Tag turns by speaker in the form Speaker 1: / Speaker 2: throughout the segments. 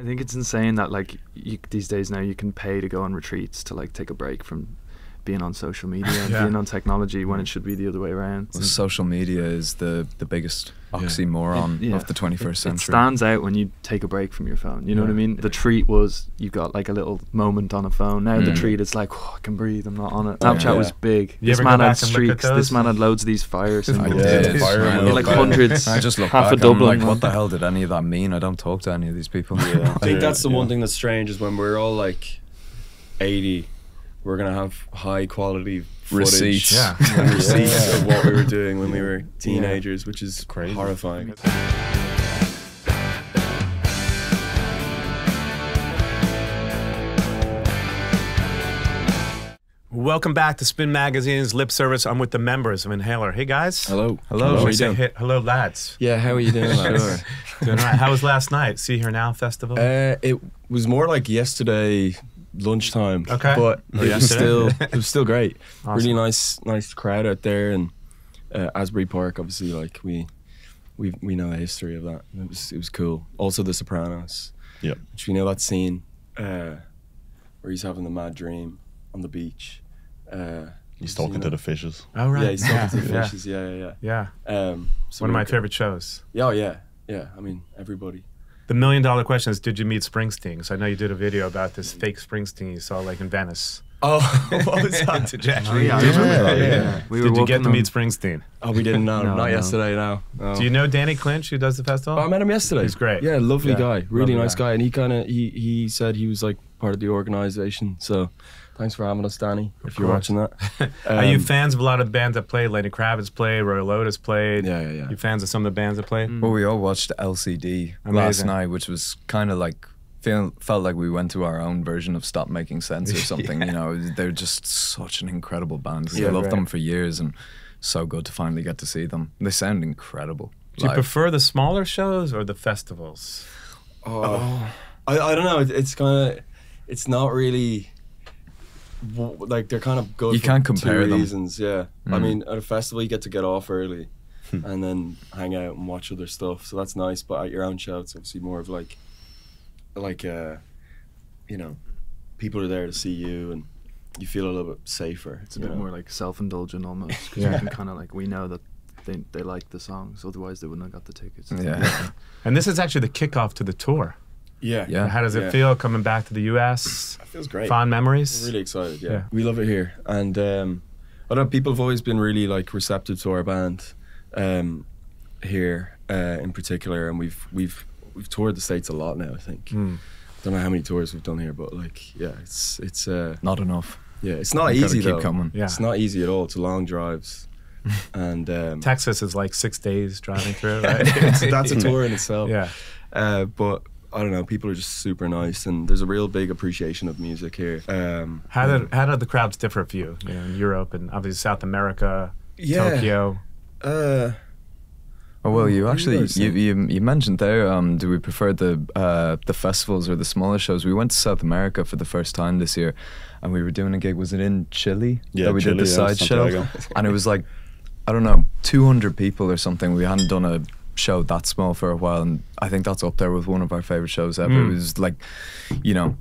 Speaker 1: I think it's insane that like these days now you can pay to go on retreats to like take a break from being on social media and being on technology when it should be the other way around.
Speaker 2: Well, social media is the biggest oxymoron of the 21st century.
Speaker 1: It stands out when you take a break from your phone. You know what I mean? The treat was you got like a little moment on a phone. Now the treat is like, oh, I can breathe. I'm not on it. Snapchat was big. This man had streaks. This man had loads of these fire symbols. Like hundreds.
Speaker 2: I just look
Speaker 1: half
Speaker 2: back,
Speaker 1: a Dublin.
Speaker 2: I'm like, what the hell did any of that mean? I don't talk to any of these people.
Speaker 3: I think that's the one thing that's strange is when we're all like 80. We're gonna have high quality footage,
Speaker 2: receipts
Speaker 3: of what we were doing when we were teenagers, which is crazy, horrifying.
Speaker 4: Welcome back to Spin Magazine's Lip Service. I'm with the members of Inhaler. Hey guys.
Speaker 3: Hello.
Speaker 4: Hello.
Speaker 3: How are you doing?
Speaker 4: Hello, lads.
Speaker 3: Yeah, how are you doing, lads?
Speaker 4: Sure. Doing all right. How was last night? See Here Now festival?
Speaker 3: It was more like yesterday lunchtime.
Speaker 4: Okay.
Speaker 3: But it was still great.
Speaker 4: Awesome.
Speaker 3: Really nice crowd out there, and Asbury Park, obviously, like we know the history of that. It was cool. Also The Sopranos. Yeah. Which we know that scene where he's having the mad dream on the beach.
Speaker 5: He's talking to the fishes.
Speaker 4: Oh right.
Speaker 3: Yeah, he's talking to the fishes. Yeah.
Speaker 4: So one of my favorite shows.
Speaker 3: Oh yeah. I mean, everybody.
Speaker 4: The $1 million question is, did you meet Springsteen? So I know you did a video about this fake Springsteen you saw like in Venice.
Speaker 3: Oh, what was that?
Speaker 4: Did you actually?
Speaker 1: Yeah.
Speaker 4: Did you get to meet Springsteen?
Speaker 3: Oh, we didn't know. Not yesterday, no.
Speaker 4: Do you know Danny Clinch, who does the festival?
Speaker 3: Oh, I met him yesterday.
Speaker 4: He's great.
Speaker 3: Yeah, lovely guy. Really nice guy. And he said he was like part of the organization. So thanks for having us, Danny, if you're watching that.
Speaker 4: Are you fans of a lot of bands that played? Lenny Kravitz played, Roy Lotus played.
Speaker 3: Yeah.
Speaker 4: You fans of some of the bands that played?
Speaker 2: Well, we all watched LCD last night, which was kind of like, felt like we went to our own version of Stop Making Sense or something. You know, they're just such an incredible band. I loved them for years, and so good to finally get to see them. They sound incredible.
Speaker 4: Do you prefer the smaller shows or the festivals?
Speaker 3: I don't know. It's not really... like they're kind of good.
Speaker 2: You can't compare them.
Speaker 3: Reasons, yeah. I mean, at a festival you get to get off early and then hang out and watch other stuff, so that's nice. But at your own show, it's obviously more of like you know, people are there to see you and you feel a little bit safer.
Speaker 1: It's a bit more like self-indulgent almost, because you can kind of like, we know that they like the songs, otherwise they wouldn't have got the tickets.
Speaker 4: And this is actually the kickoff to the tour.
Speaker 3: Yeah.
Speaker 4: How does it feel coming back to the US?
Speaker 3: It feels great.
Speaker 4: Fond memories?
Speaker 3: I'm really excited, yeah. We love it here. And I don't know, people have always been really like receptive to our band here in particular, and we've toured the States a lot now, I think. Don't know how many tours we've done here, but like, yeah, it's
Speaker 2: not enough.
Speaker 3: Yeah, it's not easy though.
Speaker 2: Keep coming.
Speaker 3: Yeah. It's not easy at all. It's long drives. And
Speaker 4: Texas is like 6 days driving through, right?
Speaker 3: That's a tour in itself.
Speaker 4: Yeah.
Speaker 3: But I don't know, people are just super nice, and there's a real big appreciation of music here.
Speaker 4: How do the crowds differ for you, in Europe and obviously South America, Tokyo?
Speaker 2: Oh well, you actually you mentioned there. Do we prefer the festivals or the smaller shows? We went to South America for the first time this year, and we were doing a gig. Was it in Chile?
Speaker 5: Yeah,
Speaker 2: that we
Speaker 5: Chile,
Speaker 2: did the side show,
Speaker 5: Santiago.
Speaker 2: And it was like, I don't know, 200 people or something. We hadn't done a show that small for a while, and I think that's up there with one of our favorite shows ever. It was like, you know,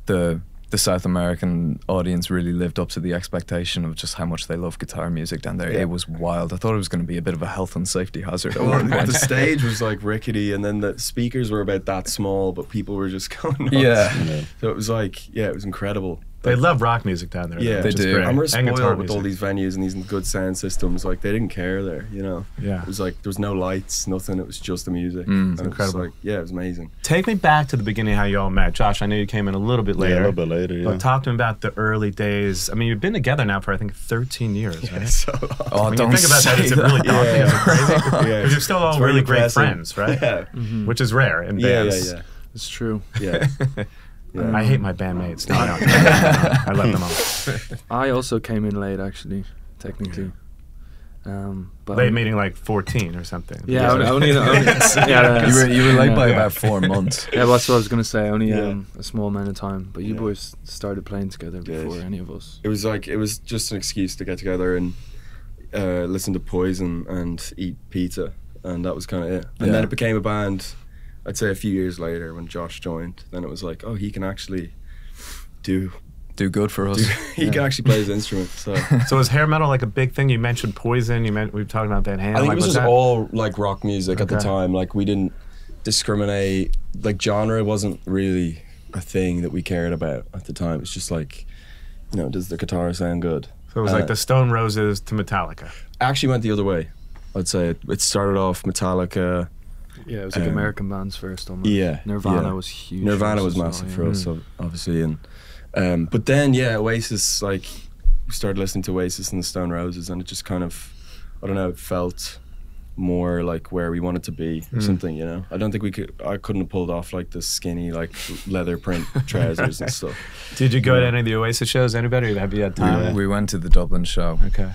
Speaker 2: the South American audience really lived up to the expectation of just how much they love guitar music down there. It was wild. I thought it was going to be a bit of a health and safety hazard.
Speaker 3: The stage was like rickety, and then the speakers were about that small, but people were just going nuts.
Speaker 2: Yeah.
Speaker 3: So it was like, it was incredible.
Speaker 4: They love rock music down there.
Speaker 3: Yeah,
Speaker 4: they
Speaker 2: do.
Speaker 3: And we're spoiled with
Speaker 4: music.
Speaker 3: all these venues and these good sound systems. Like, they didn't care there, you know?
Speaker 4: Yeah.
Speaker 3: It was like, there was no lights, nothing. It was just the music.
Speaker 4: It's
Speaker 3: and
Speaker 4: incredible.
Speaker 3: It was like, it was amazing.
Speaker 4: Take me back to the beginning, how you all met. Josh, I know you came in a little bit later.
Speaker 5: Yeah, a little bit later, yeah.
Speaker 4: But talk to me about the early days. I mean, you've been together now for, I think, 13 years, right?
Speaker 3: So long.
Speaker 2: Oh,
Speaker 4: when
Speaker 2: don't
Speaker 4: you think about that,
Speaker 2: say
Speaker 4: it's really daunting. Is it crazy?
Speaker 3: Yeah.
Speaker 4: Because you're still all
Speaker 3: It's very
Speaker 4: really great
Speaker 3: impressive.
Speaker 4: friends, right?
Speaker 3: Yeah.
Speaker 4: Which is rare in bands.
Speaker 3: Yeah.
Speaker 1: It's true.
Speaker 3: Yeah.
Speaker 4: I hate my bandmates. No, I love them all.
Speaker 1: I also came in late, actually, technically. But
Speaker 4: Late meeting like 14 or something.
Speaker 1: Yeah, only
Speaker 2: you were late by about 4 months.
Speaker 1: Yeah, that's what I was gonna say. Only a small amount of time. But you boys started playing together before any of us.
Speaker 3: It was just an excuse to get together and listen to Poison and eat pizza, and that was kind of it. And then it became a band I'd say a few years later when Josh joined, then it was like, oh, he can actually do
Speaker 2: good for us.
Speaker 3: He can actually play his instrument. So
Speaker 4: was hair metal like a big thing? You mentioned Poison. We were talking about Van Halen.
Speaker 3: I think
Speaker 4: like,
Speaker 3: it was just
Speaker 4: that?
Speaker 3: all like rock music at the time. Like we didn't discriminate. Like genre wasn't really a thing that we cared about at the time. It's just like, you know, does the guitar sound good?
Speaker 4: So it was like the Stone Roses to Metallica.
Speaker 3: Actually went the other way. I'd say it started off Metallica.
Speaker 1: Yeah, it was like American bands first almost.
Speaker 3: Yeah.
Speaker 1: Nirvana was huge.
Speaker 3: Nirvana was massive for us, obviously, and but then Oasis, like we started listening to Oasis and the Stone Roses, and it just kind of, I don't know, it felt more like where we wanted to be or something, you know. I don't think I couldn't have pulled off like the skinny like leather print trousers and stuff.
Speaker 4: Did you go to any of the Oasis shows? Anybody? Have you had time?
Speaker 2: We went to the Dublin show.
Speaker 4: Okay.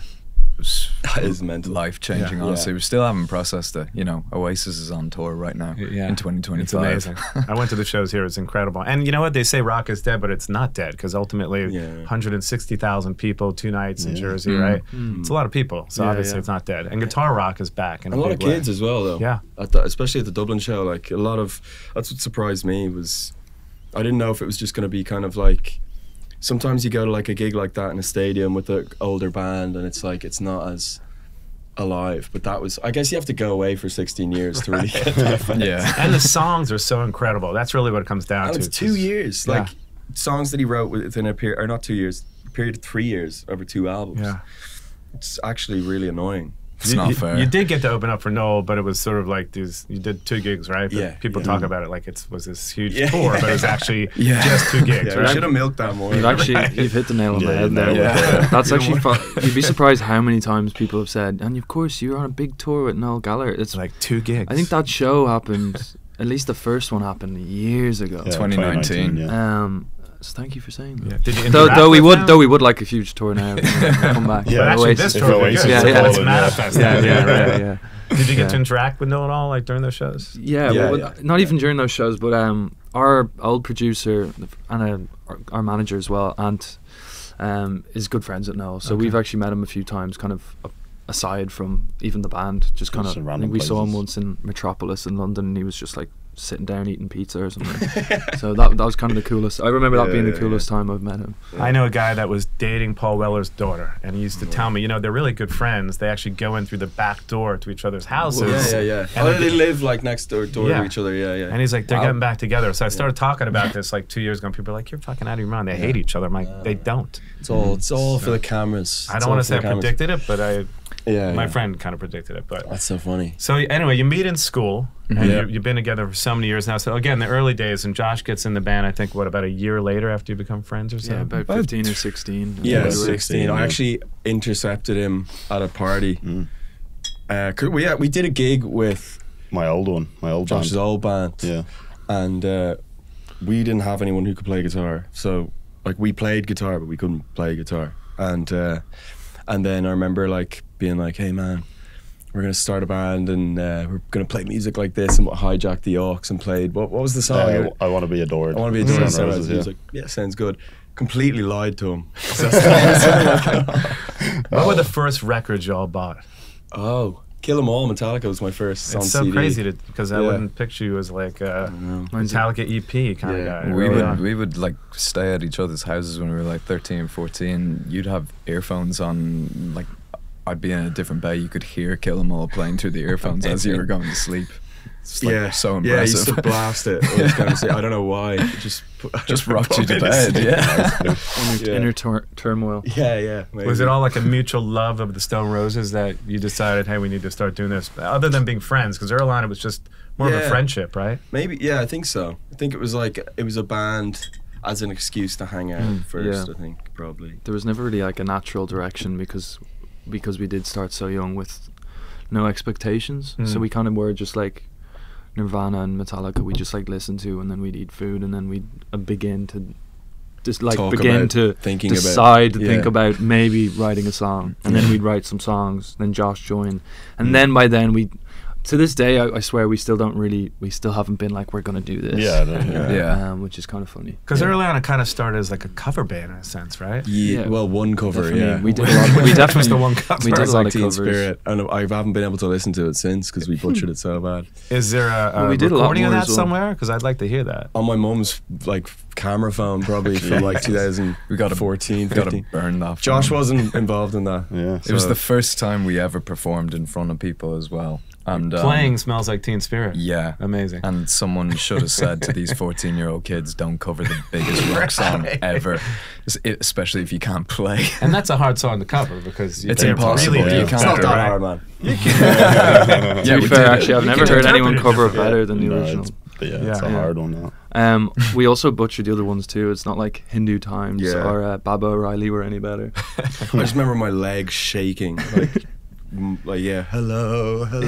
Speaker 3: That is mental.
Speaker 2: Life-changing, honestly. We still haven't processed it. You know, Oasis is on tour right now in 2025.
Speaker 4: It's amazing. I went to the shows here. It's incredible. And you know what? They say rock is dead, but it's not dead, because ultimately 160,000 people, 2 nights in Jersey, right? It's a lot of people, so obviously it's not dead. And guitar rock is back in
Speaker 3: a lot of kids as well, though.
Speaker 4: Yeah.
Speaker 3: Especially at the Dublin show, like a lot of, that's what surprised me was, I didn't know if it was just going to be kind of like, sometimes you go to like a gig like that in a stadium with an older band and it's like it's not as alive, but that was, I guess you have to go away for 16 years to really get that effect.
Speaker 4: And the songs are so incredible. That's really what it comes down to.
Speaker 3: It's 2 years, like songs that he wrote within a period, or not 2 years, a period of 3 years over 2 albums. It's actually really annoying.
Speaker 2: It's not fair.
Speaker 4: You did get to open up for Noel, but it was sort of like these. You did 2 gigs, right? But people talk about it like it was this huge tour, but it was actually just 2 gigs. Right?
Speaker 3: We should have milked that more.
Speaker 1: You've hit the nail on the head there. That's actually fun. You'd be surprised how many times people have said, and of course you're on a big tour with Noel Gallagher. It's
Speaker 4: like 2 gigs.
Speaker 1: I think that show happened. At least the first one happened years ago.
Speaker 2: 2019.
Speaker 1: So thank you for saying that.
Speaker 4: Yeah. Did you
Speaker 1: though we would like a huge tour now. Come back.
Speaker 4: But actually, this tour would be good. Let's manifest.
Speaker 1: Yeah.
Speaker 4: Did you get to interact with Noel at all, like during those shows?
Speaker 1: Not even during those shows, but our old producer and our manager as well, Ant, is good friends with Noel. So we've actually met him a few times, kind of aside from even the band. Just kind of, I think we saw him once in Metropolis in London, and he was just like sitting down eating pizza or something. So that was kind of the coolest. I remember that being the coolest time I've met him.
Speaker 4: I know a guy that was dating Paul Weller's daughter, and he used to tell me, you know, they're really good friends. They actually go in through the back door to each other's houses.
Speaker 3: And they live like next door to each other.
Speaker 4: And he's like, they're getting back together. So I started talking about this like 2 years ago, and people are like, you're fucking out of your mind. They hate each other. I'm like, they don't.
Speaker 3: It's all for the cameras.
Speaker 4: I don't want to say I predicted it, but my friend kind of predicted it. But
Speaker 3: that's so funny.
Speaker 4: So anyway, you meet in school, and you've been together for so many years now. So again, the early days, and Josh gets in the band, I think, about a year later after you become friends or something?
Speaker 1: Yeah, about 15 or 16.
Speaker 3: Yeah, 16. I actually intercepted him at a party. We did a gig with
Speaker 5: my old
Speaker 3: Josh's old band.
Speaker 5: Yeah.
Speaker 3: And we didn't have anyone who could play guitar. So like we played guitar, but we couldn't play guitar. And then I remember like being like, hey man, we're gonna start a band and we're gonna play music like this, and hijacked the aux and played what was the song?
Speaker 5: I Want to Be Adored.
Speaker 3: I Want to Be Adored. He was like, yeah, sounds good. Completely lied to him.
Speaker 4: What were the first records y'all bought?
Speaker 3: Oh, Kill 'Em All, Metallica was my first on
Speaker 4: CD. It's so crazy because I wouldn't picture you as like a Metallica EP kind of guy.
Speaker 2: We would like stay at each other's houses when we were like 13, 14. You'd have earphones on, like I'd be in a different bay. You could hear Kill 'Em All playing through the earphones as you were going to sleep. It's like so impressive.
Speaker 3: Yeah, he used to blast it. I was going to say, I don't know why. It
Speaker 2: just rocked you to bed.
Speaker 1: Inner turmoil.
Speaker 3: Yeah. Maybe.
Speaker 4: Was it all like a mutual love of the Stone Roses that you decided, hey, we need to start doing this? Other than being friends, because early on it was just more of a friendship, right?
Speaker 3: Maybe, I think so. I think it was a band as an excuse to hang out first, I think, probably.
Speaker 1: There was never really like a natural direction because we did start so young with no expectations. So we kind of were just like Nirvana and Metallica we just like listened to, and then we'd eat food, and then we'd begin to just like think about maybe writing a song, and then we'd write some songs. Then Josh joined, and then by then to this day, I swear we still haven't been like, we're gonna do this. Which is kind of funny.
Speaker 4: Because early on, it kind of started as like a cover band in a sense, right?
Speaker 3: Yeah. Well, one cover.
Speaker 1: Definitely.
Speaker 3: Yeah,
Speaker 1: We did a lot. We definitely
Speaker 4: the one cover.
Speaker 1: We did a lot of
Speaker 3: Teen
Speaker 1: covers.
Speaker 3: Spirit, and I haven't been able to listen to it since because we butchered it so bad.
Speaker 4: Is there a
Speaker 1: we did a lot
Speaker 4: recording of
Speaker 1: more
Speaker 4: that
Speaker 1: as well.
Speaker 4: somewhere? Because I'd like to hear that.
Speaker 3: On my mum's like camera phone, probably from like 2014,
Speaker 2: We got to
Speaker 3: 15.
Speaker 2: burn that.
Speaker 3: Josh
Speaker 2: phone.
Speaker 3: wasn't involved in that.
Speaker 5: Yeah.
Speaker 2: It was the first time we ever performed in front of people as well. And
Speaker 4: Playing Smells Like Teen Spirit.
Speaker 2: Yeah.
Speaker 4: Amazing.
Speaker 2: And someone should have said to these 14-year-old kids, don't cover the biggest rock song ever, especially if you can't play.
Speaker 4: And that's a hard song to cover because
Speaker 2: It's
Speaker 4: they're
Speaker 2: impossible.
Speaker 4: Really
Speaker 2: You
Speaker 3: It's
Speaker 2: can't
Speaker 3: not
Speaker 2: do
Speaker 3: that
Speaker 2: it.
Speaker 3: hard, man.
Speaker 1: To be
Speaker 2: we
Speaker 1: fair,
Speaker 2: did it.
Speaker 1: actually, I've
Speaker 4: You
Speaker 1: never
Speaker 4: can
Speaker 1: heard anyone
Speaker 4: interpret it
Speaker 1: cover it
Speaker 4: differently.
Speaker 1: better than the
Speaker 5: No,
Speaker 1: original.
Speaker 5: it's a
Speaker 4: Yeah.
Speaker 5: hard one now.
Speaker 1: We also butchered the other ones too. It's not like Hindu Times
Speaker 3: Yeah.
Speaker 1: or Baba O'Reilly were any better.
Speaker 3: I just remember my legs shaking. Like hello.
Speaker 1: Yeah,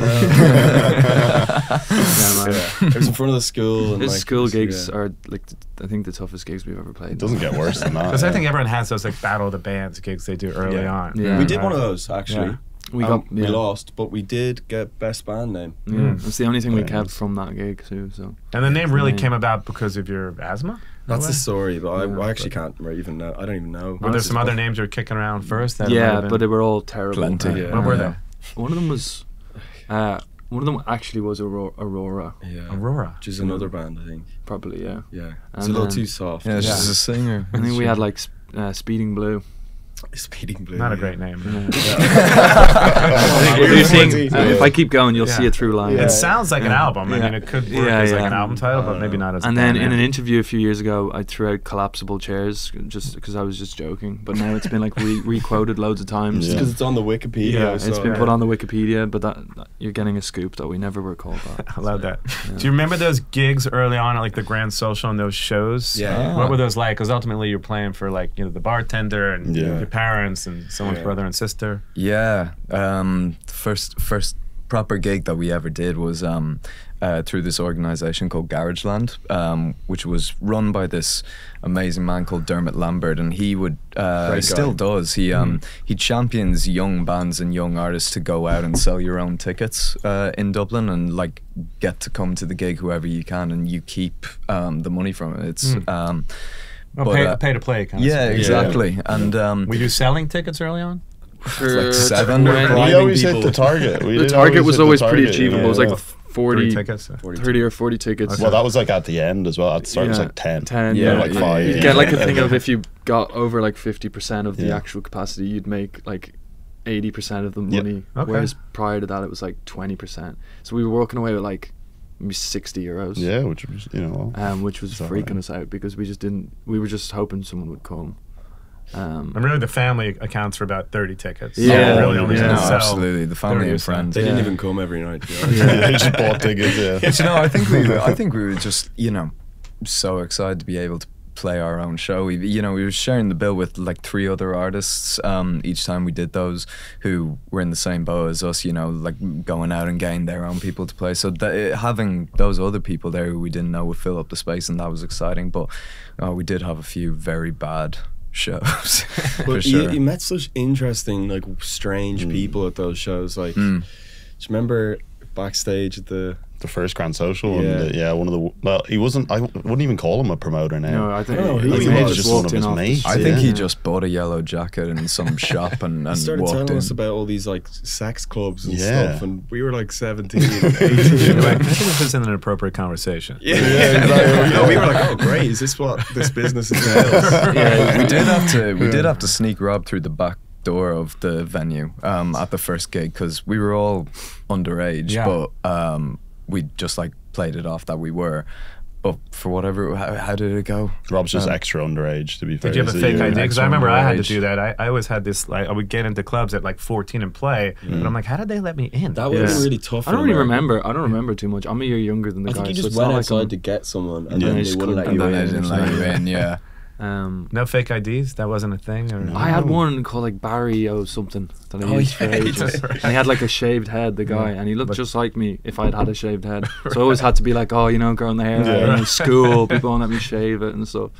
Speaker 1: man.
Speaker 3: It was in front of the school. And
Speaker 1: His
Speaker 3: like,
Speaker 1: school
Speaker 3: it was-
Speaker 1: gigs
Speaker 3: yeah.
Speaker 1: are like I think the toughest gigs we've ever played.
Speaker 5: It doesn't get worse than that.
Speaker 4: Because I
Speaker 5: yeah.
Speaker 4: think everyone has those like Battle of the Bands gigs they do early
Speaker 3: Yeah.
Speaker 4: on.
Speaker 1: Yeah.
Speaker 3: We did
Speaker 4: Right.
Speaker 3: one of those actually.
Speaker 4: Yeah.
Speaker 3: We lost, but we did get best band name.
Speaker 1: Yeah, it's the only thing we
Speaker 5: Yeah.
Speaker 1: kept from that gig too. So
Speaker 4: And the name really
Speaker 1: Yeah.
Speaker 4: came about because of your asthma?
Speaker 3: That's the
Speaker 4: the
Speaker 3: story, but
Speaker 1: Yeah,
Speaker 3: I actually can't even know. I don't even know.
Speaker 4: Were there some other names you were kicking around first? That might
Speaker 1: yeah,
Speaker 4: have been-
Speaker 1: but they were all terrible.
Speaker 2: Plenty.
Speaker 3: Yeah.
Speaker 4: What were they?
Speaker 1: One of them was, one of them actually was Aurora.
Speaker 3: Yeah,
Speaker 4: Aurora.
Speaker 3: which is another band, I think.
Speaker 1: Probably, yeah.
Speaker 3: Yeah, it's
Speaker 1: And
Speaker 3: a little
Speaker 1: then-
Speaker 3: too soft.
Speaker 2: Yeah, she's a singer.
Speaker 1: I think we had like Speeding Blue.
Speaker 3: Speeding Blue.
Speaker 4: Not a
Speaker 3: yeah.
Speaker 4: great name.
Speaker 1: You're seeing, if I keep going, you'll
Speaker 4: Yeah.
Speaker 1: see it through line.
Speaker 4: It sounds like an
Speaker 1: Yeah.
Speaker 4: album. I
Speaker 1: Yeah.
Speaker 4: mean, it could work
Speaker 1: Yeah,
Speaker 4: as like
Speaker 1: yeah.
Speaker 4: an album title, but maybe not as.
Speaker 1: And
Speaker 4: a
Speaker 1: then
Speaker 4: band
Speaker 1: in an
Speaker 4: name.
Speaker 1: interview a few years ago, I threw out collapsible chairs just because I was just joking. But now it's been like re-quoted loads of times.
Speaker 5: Yeah.
Speaker 3: Because it's on the Wikipedia.
Speaker 1: Yeah,
Speaker 3: so
Speaker 1: it's been put on the Wikipedia, but that you're getting a scoop that we never were called that.
Speaker 4: I love that.
Speaker 1: Yeah.
Speaker 4: Do you remember those gigs early on at like the Grand Social and those shows?
Speaker 3: Yeah.
Speaker 4: What were those like? Because ultimately you're playing for like the bartender and
Speaker 5: Yeah.
Speaker 4: your parents and someone's
Speaker 3: Yeah.
Speaker 4: brother and sister.
Speaker 2: Yeah, first proper gig that we ever did was through this organisation called Garageland, which was run by this amazing man called Dermot Lambert, and he would still does. He champions young bands and young artists to go out and sell your own tickets in Dublin and like get to come to the gig whoever you can, and you keep the money from it. It's
Speaker 4: Well,
Speaker 2: But,
Speaker 4: pay to play kind of
Speaker 2: yeah,
Speaker 4: stuff.
Speaker 2: exactly. And
Speaker 4: Were you selling tickets early on?
Speaker 2: like 700.
Speaker 5: We always hit the target.
Speaker 1: The target was always pretty achievable. It was like
Speaker 5: yeah.
Speaker 1: 40,
Speaker 4: 40
Speaker 1: 30 or 40 tickets.
Speaker 5: Well, that was like at the end as well. At the start, it was
Speaker 1: Yeah.
Speaker 5: like 10.
Speaker 1: 10,
Speaker 2: Yeah,
Speaker 5: like
Speaker 2: yeah,
Speaker 5: 5.
Speaker 1: You'd get like a thing of if you got over like 50% of the
Speaker 5: Yeah.
Speaker 1: actual capacity, you'd make like 80% of the
Speaker 5: Yeah.
Speaker 1: money.
Speaker 4: Okay.
Speaker 1: Whereas prior to that, it was like 20%. So we were walking away with like maybe 60 euros.
Speaker 5: Yeah, which was,
Speaker 1: Which was
Speaker 5: It's
Speaker 1: freaking
Speaker 5: alright.
Speaker 1: us out because we were just hoping someone would come.
Speaker 4: And really, the family accounts for about 30 tickets. So
Speaker 1: Yeah,
Speaker 4: you really only
Speaker 1: yeah.
Speaker 4: have
Speaker 2: No,
Speaker 4: to sell
Speaker 2: absolutely. The family
Speaker 4: 30 or
Speaker 2: and
Speaker 4: so.
Speaker 2: friends.
Speaker 3: They didn't
Speaker 1: Yeah.
Speaker 3: even come every night. To be honest.
Speaker 5: they just bought tickets, yeah.
Speaker 2: But, you know, I think we were just, so excited to be able to play our own show. We were sharing the bill with like 3 other artists each time we did those who were in the same boat as us, like going out and getting their own people to play. So having those other people there who we didn't know would fill up the space, and that was exciting. But we did have a few very bad shows. for
Speaker 3: But
Speaker 2: sure.
Speaker 3: you met such interesting, like strange people at those shows. Like, do you remember backstage at the?
Speaker 5: The first Grand Social,
Speaker 3: Yeah.
Speaker 5: and one of the. Well, he wasn't. I wouldn't even call him a promoter now.
Speaker 1: No, I think
Speaker 3: I don't know who
Speaker 1: he
Speaker 3: he
Speaker 1: may have
Speaker 3: was.
Speaker 1: just
Speaker 5: Just one
Speaker 1: walked
Speaker 5: of his
Speaker 1: in off the
Speaker 5: mates.
Speaker 2: I
Speaker 1: street.
Speaker 2: think he
Speaker 1: Yeah.
Speaker 2: just bought a yellow jacket in some shop and
Speaker 3: He started
Speaker 2: walked
Speaker 3: telling
Speaker 2: in.
Speaker 3: us about all these like sex clubs and
Speaker 5: Yeah.
Speaker 3: stuff, and we were like 17, 18.
Speaker 4: You're like, I think this is an inappropriate conversation.
Speaker 3: Yeah, exactly. We were like, oh great, is this what this business entails?
Speaker 1: Yeah,
Speaker 2: we did have to sneak Rob through the back door of the venue at the first gig because we were all underage,
Speaker 4: Yeah.
Speaker 2: but we just like played it off that we were. But for whatever, how did it go?
Speaker 5: Rob's just extra underage, to be fair.
Speaker 4: Did you have a
Speaker 5: So
Speaker 4: fake
Speaker 5: yeah.
Speaker 4: ID? Because I
Speaker 2: extra
Speaker 4: remember I had to
Speaker 2: underage.
Speaker 4: do that. I always had this, like, I would get into clubs at like 14 and play, but I'm like, how did they let me in?
Speaker 3: That would have
Speaker 1: Yeah.
Speaker 3: been really tough.
Speaker 1: I don't
Speaker 3: in
Speaker 1: really
Speaker 3: America.
Speaker 1: remember. I don't remember too much. I'm a year younger than the
Speaker 3: I
Speaker 1: guys.
Speaker 3: think you
Speaker 1: so
Speaker 3: just
Speaker 1: it's
Speaker 3: went
Speaker 1: not like
Speaker 3: outside
Speaker 1: I'm-
Speaker 3: to get someone, and
Speaker 5: Yeah.
Speaker 3: then
Speaker 1: They
Speaker 3: they
Speaker 1: just
Speaker 3: wouldn't let
Speaker 1: couldn't-
Speaker 3: you
Speaker 2: And then
Speaker 3: in.
Speaker 2: they didn't let you in, yeah.
Speaker 4: No fake IDs? That wasn't a thing? Or
Speaker 1: I had one called like Barry O something that I used for ages. And he had like a shaved head, the guy, and he looked just like me if I'd had a shaved head. So I always had to be like, growing the hair out in school, people won't let me shave it and stuff.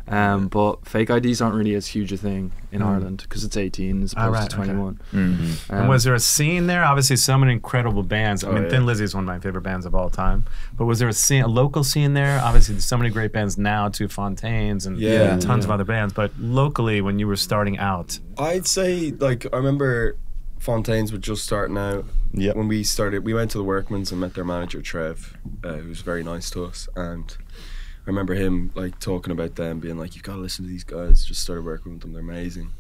Speaker 1: But fake IDs aren't really as huge a thing in Ireland because it's 18 as opposed to 21.
Speaker 4: And was there a scene there? Obviously, so many incredible bands. I mean, Thin Lizzy is one of my favorite bands of all time. But was there a local scene there? Obviously, there's so many great bands now, too, Fontaines and tons of other bands. But locally, when you were starting out,
Speaker 3: I'd say, like, I remember Fontaines were just starting out.
Speaker 5: Yeah.
Speaker 3: When we started, we went to the Workman's and met their manager Trev, who was very nice to us, and I remember him like talking about them, being like, "You've got to listen to these guys." Just started working with them; they're amazing.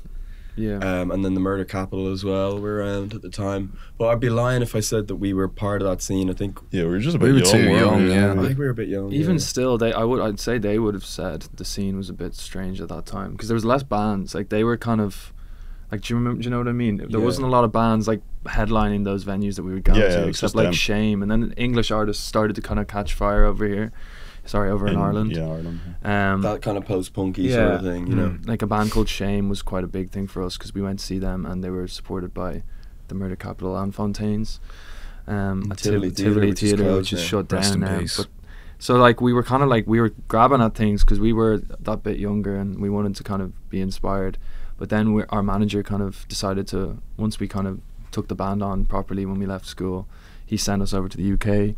Speaker 1: Yeah.
Speaker 3: And then the Murder Capital as well were around at the time. But I'd be lying if I said that we were part of that scene. I think
Speaker 5: Yeah, we were just a bit
Speaker 2: We were
Speaker 5: young.
Speaker 2: too
Speaker 5: weren't
Speaker 2: young,
Speaker 5: we?
Speaker 2: yeah.
Speaker 3: I think we were a bit young.
Speaker 1: Even still, I'd say they would have said the scene was a bit strange at that time because there was less bands. Like they were kind of like, do you know what I mean? There wasn't a lot of bands like headlining those venues that we would go to, except like Shame, and then English artists started to kind of catch fire over here. Sorry, over in Ireland.
Speaker 5: Yeah, Ireland.
Speaker 3: that kind of post-punky sort of thing, you know.
Speaker 1: Like a band called Shame was quite a big thing for us because we went to see them and they were supported by the Murder Capital and Fontaines. At Tivoli Theatre, which is shut down now. But, so like we were kind of like, we were grabbing at things because we were that bit younger and we wanted to kind of be inspired. But then our manager kind of decided to, once we kind of took the band on properly when we left school, he sent us over to the UK.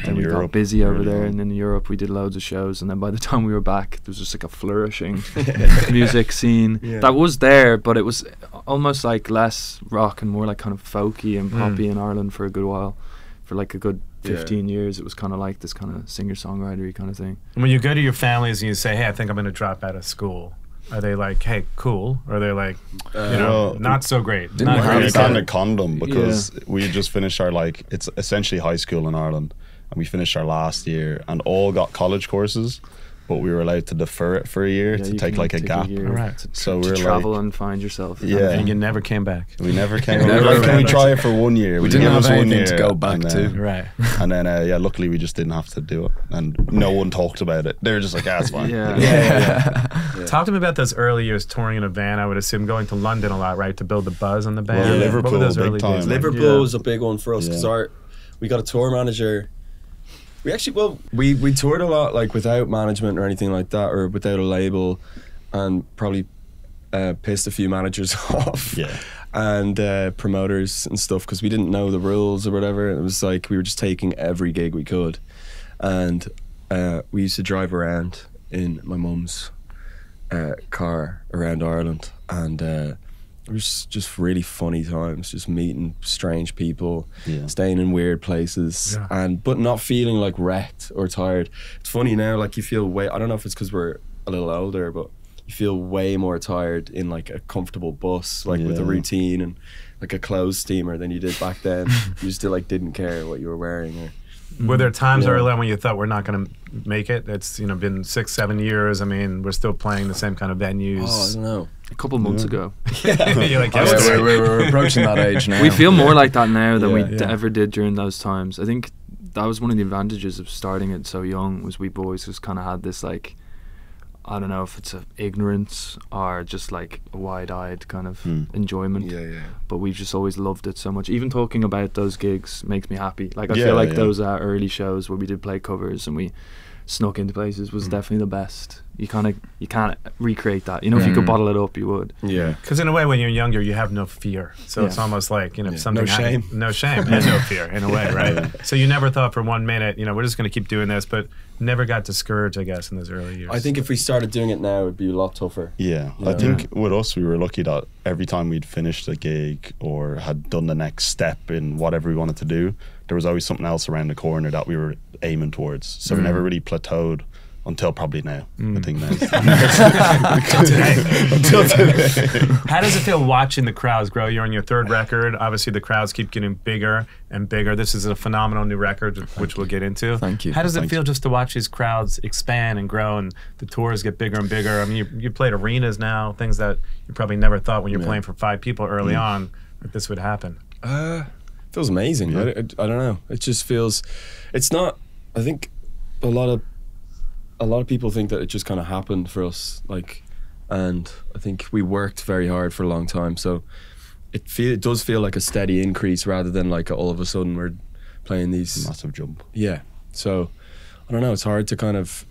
Speaker 1: Then we got busy over there, and in Europe we did loads of shows, and then by the time we were back there was just like a flourishing music scene that was there, but it was almost like less rock and more like kind of folky and poppy in Ireland for a good while. For like a good 15 years it was kind of like this kind of singer-songwritery kind of thing.
Speaker 4: And when you go to your families and you say, "Hey, I think I'm going to drop out of school," are they like, "Hey, cool," or are they like, not so great?
Speaker 5: We were kind of condom because we had just finished our, like, it's essentially high school in Ireland, and we finished our last year and all got college courses, but we were allowed to defer it for a year to take like a gap.
Speaker 1: So we were travel and find yourself.
Speaker 4: And you never came back.
Speaker 5: We never came back. Like, can we try it for 1 year?
Speaker 2: We didn't have anything to go back to.
Speaker 5: And then luckily we just didn't have to do it, and no one talked about it. They were just like, it's fine.
Speaker 4: Talk to me about those early years touring in a van. I would assume going to London a lot, right, to build the buzz on the band.
Speaker 5: Well, Liverpool,
Speaker 4: what were those
Speaker 5: big
Speaker 4: early
Speaker 5: time.
Speaker 4: days?
Speaker 3: Liverpool was a big one for us because we got a tour manager. We actually, we toured a lot, like, without management or anything like that, or without a label, and probably pissed a few managers off and promoters and stuff because we didn't know the rules or whatever. It was like we were just taking every gig we could, and we used to drive around in my mum's car around Ireland, and it was just really funny times, just meeting strange people, staying in weird places, but not feeling like wrecked or tired. It's funny now, like you feel way, I don't know if it's because we're a little older, but you feel way more tired in like a comfortable bus, like with a routine and like a clothes steamer than you did back then. You just like didn't care what you were wearing. Or,
Speaker 4: were there times early on when you thought we're not going to make it? It's been 6-7 years. I mean, we're still playing the same kind of venues.
Speaker 3: Oh, I don't know.
Speaker 1: A couple months ago.
Speaker 4: You're like,
Speaker 2: we're approaching that age now.
Speaker 1: We feel more like that now than we ever did during those times. I think that was one of the advantages of starting it so young, was we boys just kind of had this, like, I don't know if it's ignorance or just like a wide-eyed kind of enjoyment. But we've just always loved it so much. Even talking about those gigs makes me happy. Like I feel like those early shows where we did play covers and we snuck into places was definitely the best. You can't recreate that. If you could bottle it up, you would.
Speaker 3: Yeah.
Speaker 4: Because in a way, when you're younger, you have no fear. So it's almost like, something
Speaker 3: no shame.
Speaker 4: No shame and no fear in a way, right? So you never thought for 1 minute, we're just going to keep doing this, but never got discouraged, I guess, in those early years.
Speaker 3: I think if we started doing it now, it'd be a lot tougher.
Speaker 5: I think with us, we were lucky that every time we'd finished a gig or had done the next step in whatever we wanted to do, there was always something else around the corner that we were aiming towards. So we never really plateaued until probably now. I think now.
Speaker 4: Until today. How does it feel watching the crowds grow? You're on your third record. Obviously, the crowds keep getting bigger and bigger. This is a phenomenal new record, which we'll get into.
Speaker 2: Thank you.
Speaker 4: How does it feel just to watch these crowds expand and grow and the tours get bigger and bigger? I mean, you played arenas now, things that you probably never thought when you're playing for 5 people early on that this would happen.
Speaker 3: Feels amazing. I don't know. It just feels. It's not. I think a lot of people think that it just kind of happened for us, like, and I think we worked very hard for a long time. So it does feel like a steady increase rather than like all of a sudden we're playing these
Speaker 5: massive jump.
Speaker 3: Yeah. So I don't know. It's hard to kind of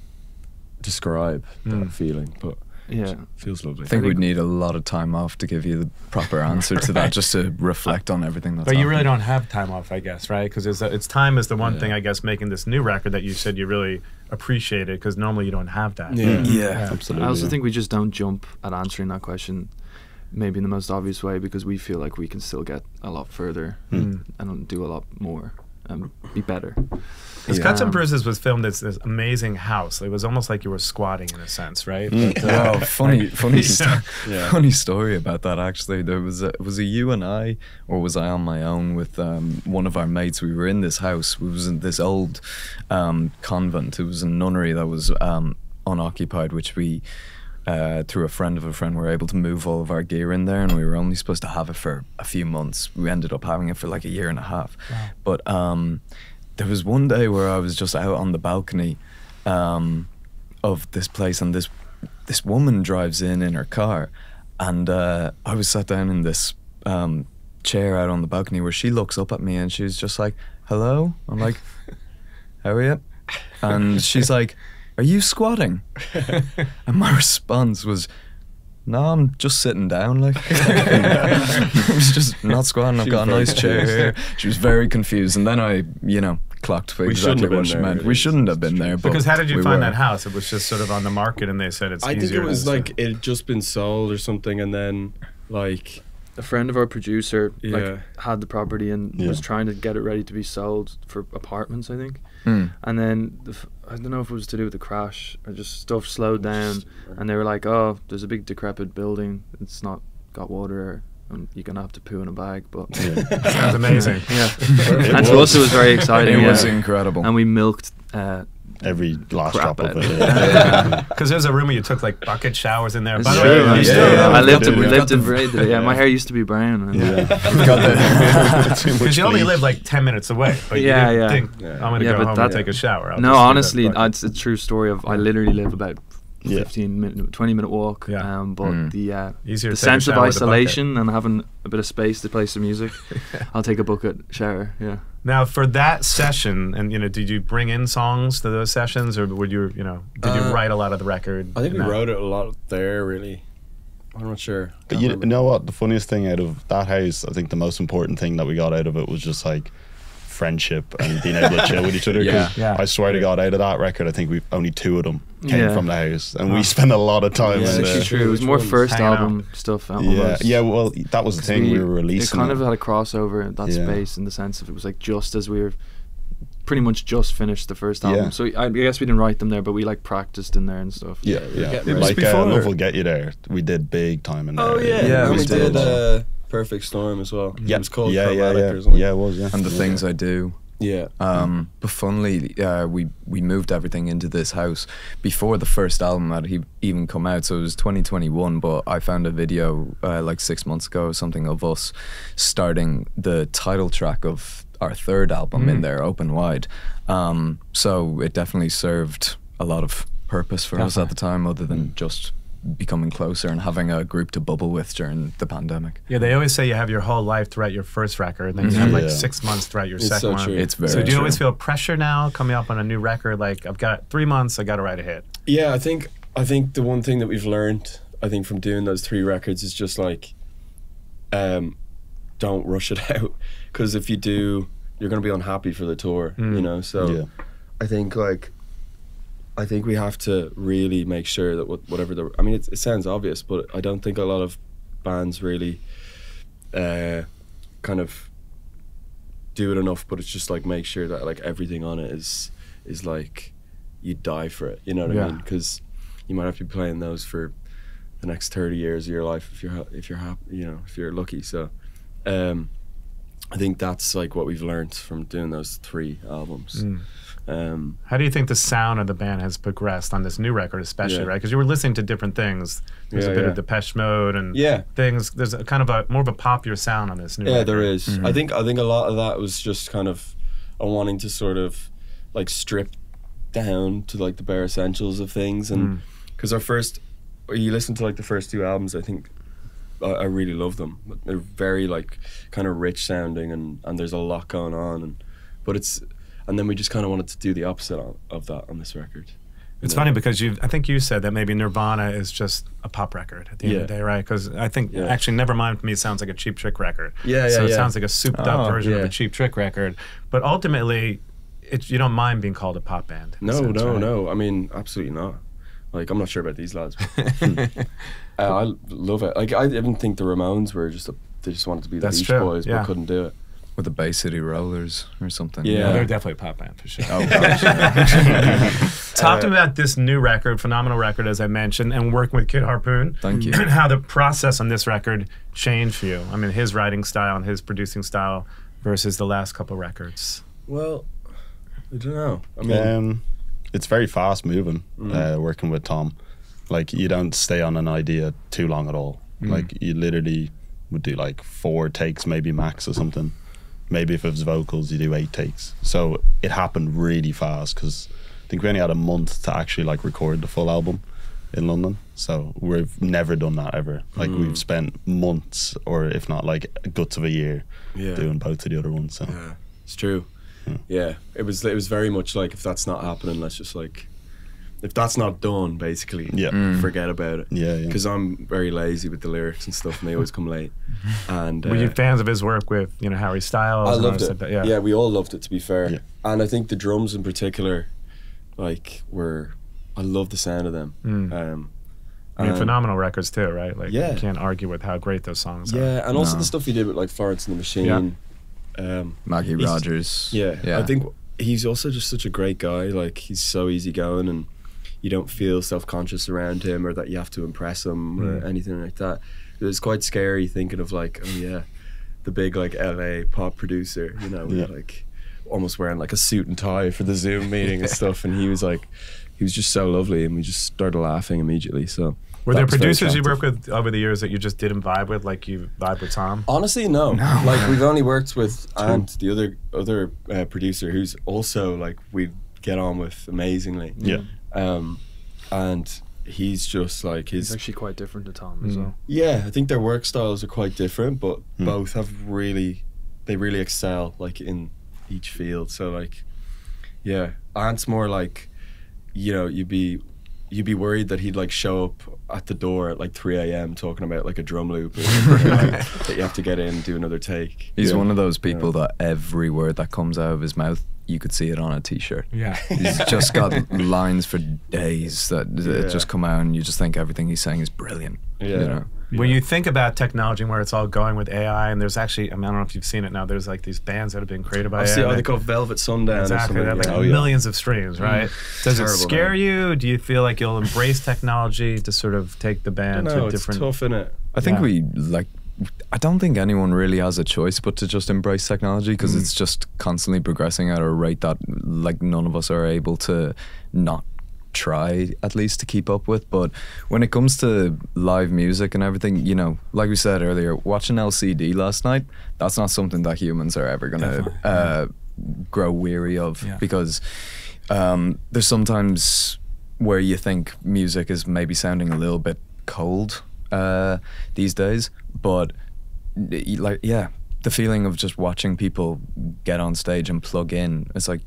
Speaker 3: describe that feeling, but
Speaker 1: Yeah.
Speaker 3: Feels lovely.
Speaker 2: I think we'd need a lot of time off to give you the proper answer to that, just to reflect on everything that's
Speaker 4: But you really
Speaker 2: happened.
Speaker 4: don't have time off, I guess, right? Because it's time is the one thing, I guess, making this new record that you said you really appreciated, because normally you don't have that.
Speaker 2: Yeah.
Speaker 5: Absolutely.
Speaker 1: I also think we just don't jump at answering that question maybe in the most obvious way, because we feel like we can still get a lot further and do a lot more and be better.
Speaker 2: Yeah.
Speaker 4: Cuts and Bruises was filmed at this amazing house. It was almost like you were squatting in a sense, right? But,
Speaker 2: Wow, funny
Speaker 4: Yeah.
Speaker 2: funny story about that. Actually, there was a you and I, or was I on my own with one of our mates? We were in this house. We was in this old convent. It was a nunnery that was unoccupied, which we. Through a friend of a friend, we were able to move all of our gear in there, and we were only supposed to have it for a few months. We ended up having it for like a year and a half.
Speaker 4: Wow.
Speaker 2: But there was one day where I was just out on the balcony of this place, and this woman drives in her car, and I was sat down in this chair out on the balcony where she looks up at me and she was just like, "Hello?" I'm like, "How are you?" And she's like, "Are you squatting?" And my response was, "No, I'm just sitting down." Like, I was just not squatting. I've got a nice chair here. She was very confused, and then I, clocked exactly what she meant. We shouldn't have been there. But
Speaker 4: because how did you find
Speaker 2: were.
Speaker 4: that house? It was just sort of on the market, and they said it's
Speaker 3: I think
Speaker 4: easier
Speaker 3: it was
Speaker 4: to-
Speaker 3: like it had just been sold or something, and then like
Speaker 1: A friend of our producer
Speaker 3: Yeah.
Speaker 1: had the property and was trying to get it ready to be sold for apartments, I think. And then I don't know if it was to do with the crash or just stuff slowed down, and they were like, "Oh, there's a big decrepit building. It's not got water, and you're gonna have to poo in a bag." But
Speaker 4: Sounds amazing.
Speaker 1: yeah, and to us it was very exciting.
Speaker 2: It was
Speaker 1: yeah.
Speaker 2: incredible.
Speaker 1: And we milked.
Speaker 5: every last
Speaker 1: Crap
Speaker 5: drop of
Speaker 1: out.
Speaker 5: it. Yeah.
Speaker 4: Because there's a room where you took like bucket showers in there.
Speaker 1: It's
Speaker 4: By the
Speaker 1: true,
Speaker 4: way,
Speaker 1: man.
Speaker 4: you still-
Speaker 1: I lived in
Speaker 5: We've
Speaker 1: lived in Braid. Yeah, my hair used to be brown. and-
Speaker 4: Because you only live like 10 minutes away. But you
Speaker 1: Yeah,
Speaker 4: didn't
Speaker 1: yeah.
Speaker 4: think,
Speaker 3: Yeah.
Speaker 4: I'm going to
Speaker 1: Yeah,
Speaker 4: go
Speaker 1: but
Speaker 4: home
Speaker 1: that-
Speaker 4: and take a shower. I'll
Speaker 1: No,
Speaker 4: just do that
Speaker 1: honestly,
Speaker 4: bucket.
Speaker 1: it's a true story of I literally live about 20-minute walk.
Speaker 4: Yeah.
Speaker 1: But the
Speaker 4: Easier to take a
Speaker 1: sense of
Speaker 4: shower with a bucket.
Speaker 1: isolation and having a bit of space to play some music, I'll take a bucket shower. Yeah.
Speaker 4: Now, for that session, and did you bring in songs to those sessions, or would you, did you write a lot of the record?
Speaker 3: I think we
Speaker 4: in that?
Speaker 3: wrote it a lot there. Really, I'm not sure.
Speaker 5: But you know what? The funniest thing out of that house, I think the most important thing that we got out of it was just like friendship and being able to chill with each other. 'Cause
Speaker 4: Yeah.
Speaker 5: I swear to God, out of that record, I think we only 2 of them came
Speaker 1: Yeah.
Speaker 5: from the house, and we spent a lot of time
Speaker 1: Yeah,
Speaker 5: in
Speaker 1: it's
Speaker 5: there.
Speaker 1: true. It was more
Speaker 3: Which
Speaker 1: first
Speaker 4: Hanging out.
Speaker 1: album stuff.
Speaker 5: Yeah, well, that was the thing. We were
Speaker 1: It
Speaker 5: releasing
Speaker 1: kind
Speaker 5: it.
Speaker 1: of had a crossover in that
Speaker 5: Yeah.
Speaker 1: space in the sense of it was like just as we were pretty much just finished the first album.
Speaker 5: Yeah.
Speaker 1: So I guess we didn't write them there, but we like practiced in there and stuff.
Speaker 5: Yeah,
Speaker 3: we were
Speaker 5: yeah.
Speaker 3: getting
Speaker 5: Like
Speaker 2: before-
Speaker 5: Love Will Get You There. We did big time in there.
Speaker 3: Oh yeah,
Speaker 2: Yeah,
Speaker 3: and
Speaker 2: we
Speaker 3: we
Speaker 2: did.
Speaker 3: did Perfect Storm as well.
Speaker 5: Yeah,
Speaker 3: It was called
Speaker 5: yeah,
Speaker 3: Chromatic
Speaker 5: yeah.
Speaker 3: or something.
Speaker 5: Yeah, it was. Yeah,
Speaker 2: And the things I do.
Speaker 3: Yeah.
Speaker 2: But funnily, we moved everything into this house before the first album had even come out. So it was 2021, but I found a video like 6 months ago or something of us starting the title track of our third album in there, Open Wide. So it definitely served a lot of purpose for us at the time, other than just becoming closer and having a group to bubble with during the pandemic.
Speaker 4: Yeah, they always say you have your whole life to write your first record, and then you have like
Speaker 5: Yeah.
Speaker 4: 6 months to write your
Speaker 3: It's
Speaker 4: second
Speaker 3: so
Speaker 4: one.
Speaker 3: true.
Speaker 2: It's very
Speaker 4: So do you
Speaker 2: true.
Speaker 4: always feel pressure now coming up on a new record? Like, I've got 3 months, I got to write a hit.
Speaker 3: Yeah, I think the one thing that we've learned, I think, from doing those 3 records is just like, don't rush it out, because if you do, you're gonna be unhappy for the tour, So
Speaker 5: Yeah.
Speaker 3: I think we have to really make sure that whatever I mean, it sounds obvious, but I don't think a lot of bands really kind of do it enough. But it's just like make sure that like everything on it is like you die for it. You know what I mean? Because you might have to be playing those for the next 30 years of your life if you're happy, if you're lucky. So I think that's like what we've learned from doing those 3 albums.
Speaker 4: How do you think the sound of the band has progressed on this new record, especially,
Speaker 3: Yeah.
Speaker 4: right? Because you were listening to different things. There's a
Speaker 3: Yeah,
Speaker 4: bit
Speaker 3: yeah.
Speaker 4: of Depeche Mode and
Speaker 3: Yeah.
Speaker 4: things. There's a kind of more of a popular sound on this new
Speaker 3: Yeah,
Speaker 4: record.
Speaker 3: there is. I think a lot of that was just kind of a wanting to sort of like strip down to like the bare essentials of things, and because you listen to like the first 2 albums, I think I really love them. They're very like kind of rich sounding, and there's a lot going on, and then we just kind of wanted to do the opposite of that on this record.
Speaker 4: It's funny because I think you said that maybe Nirvana is just a pop record at the end of the day, right? Because I think actually Nevermind to me sounds like a Cheap Trick record. So it sounds like a souped up version of a Cheap Trick record. But ultimately, you don't mind being called a pop band.
Speaker 3: No. I mean, absolutely not. Like, I'm not sure about these lads. I love it. Like, I didn't think the Ramones were they just wanted to be the Beach Boys, but couldn't do it.
Speaker 2: With the Bay City Rollers or something.
Speaker 4: Yeah, they're definitely a pop band for sure. Talk to me about this new record, phenomenal record, as I mentioned, and working with Kid Harpoon.
Speaker 2: Thank you.
Speaker 4: And how the process on this record changed for you. I mean, his writing style and his producing style versus the last couple records.
Speaker 3: Well, I don't know. I mean,
Speaker 5: it's very fast moving, working with Tom. Like, you don't stay on an idea too long at all. Like, you literally would do like 4 takes, maybe max or something. Maybe if it was vocals, you do 8 takes. So it happened really fast because I think we only had a month to actually like record the full album in London. So we've never done that ever. Like we've spent months, or if not like guts of a year, doing both of the other ones. So
Speaker 3: it's true. Yeah, it was very much like, if that's not happening, let's just like, if that's not done, basically, forget about it. Because I'm very lazy with the lyrics and stuff, and they always come late. And
Speaker 4: were you fans of his work with Harry Styles?
Speaker 3: I loved it. Yeah, we all loved it, to be fair. And I think the drums in particular, like, I love the sound of them.
Speaker 4: I mean, phenomenal records too, right? Like, you can't argue with how great those songs are.
Speaker 3: Yeah, and also the stuff he did with like Florence and the Machine.
Speaker 2: Maggie Rogers.
Speaker 3: I think he's also just such a great guy. Like, he's so easygoing, and you don't feel self-conscious around him or that you have to impress him or anything like that. It was quite scary thinking of like, the big like LA pop producer, like almost wearing like a suit and tie for the Zoom meeting and stuff. And he was just so lovely, and we just started laughing immediately. So
Speaker 4: were there producers you worked with over the years that you just didn't vibe with, like you vibe with Tom?
Speaker 3: Honestly, no. Like, we've only worked with Ant, the other producer, who's also like we get on with amazingly. And he's just like he's
Speaker 1: actually quite different to Tom as well.
Speaker 3: Yeah, I think their work styles are quite different, but both have really excel like in each field. So like, Ant's more like, you'd be worried that he'd like show up at the door at like 3 a.m. talking about like a drum loop or something that you have to get in and do another take.
Speaker 2: He's one of those people that every word that comes out of his mouth, you could see it on a t-shirt. He's just got lines for days that just come out, and you just think everything he's saying is brilliant.
Speaker 4: When you think about technology and where it's all going with AI, and there's actually, I don't know if you've seen it now, there's like these bands that have been created by AI.
Speaker 3: They call Velvet Sundown.
Speaker 4: Exactly, they have like millions of streams, right? Does it scare you? Do you feel like you'll embrace technology to sort of take the band to a different...
Speaker 3: it's tough, innit?
Speaker 2: I think I don't think anyone really has a choice but to just embrace technology, because it's just constantly progressing at a rate that like none of us are able to not try at least to keep up with. But when it comes to live music and everything, like we said earlier, watching LCD last night, that's not something that humans are ever gonna grow weary of, because there's sometimes where you think music is maybe sounding a little bit cold these days, but the feeling of just watching people get on stage and plug in, it's like,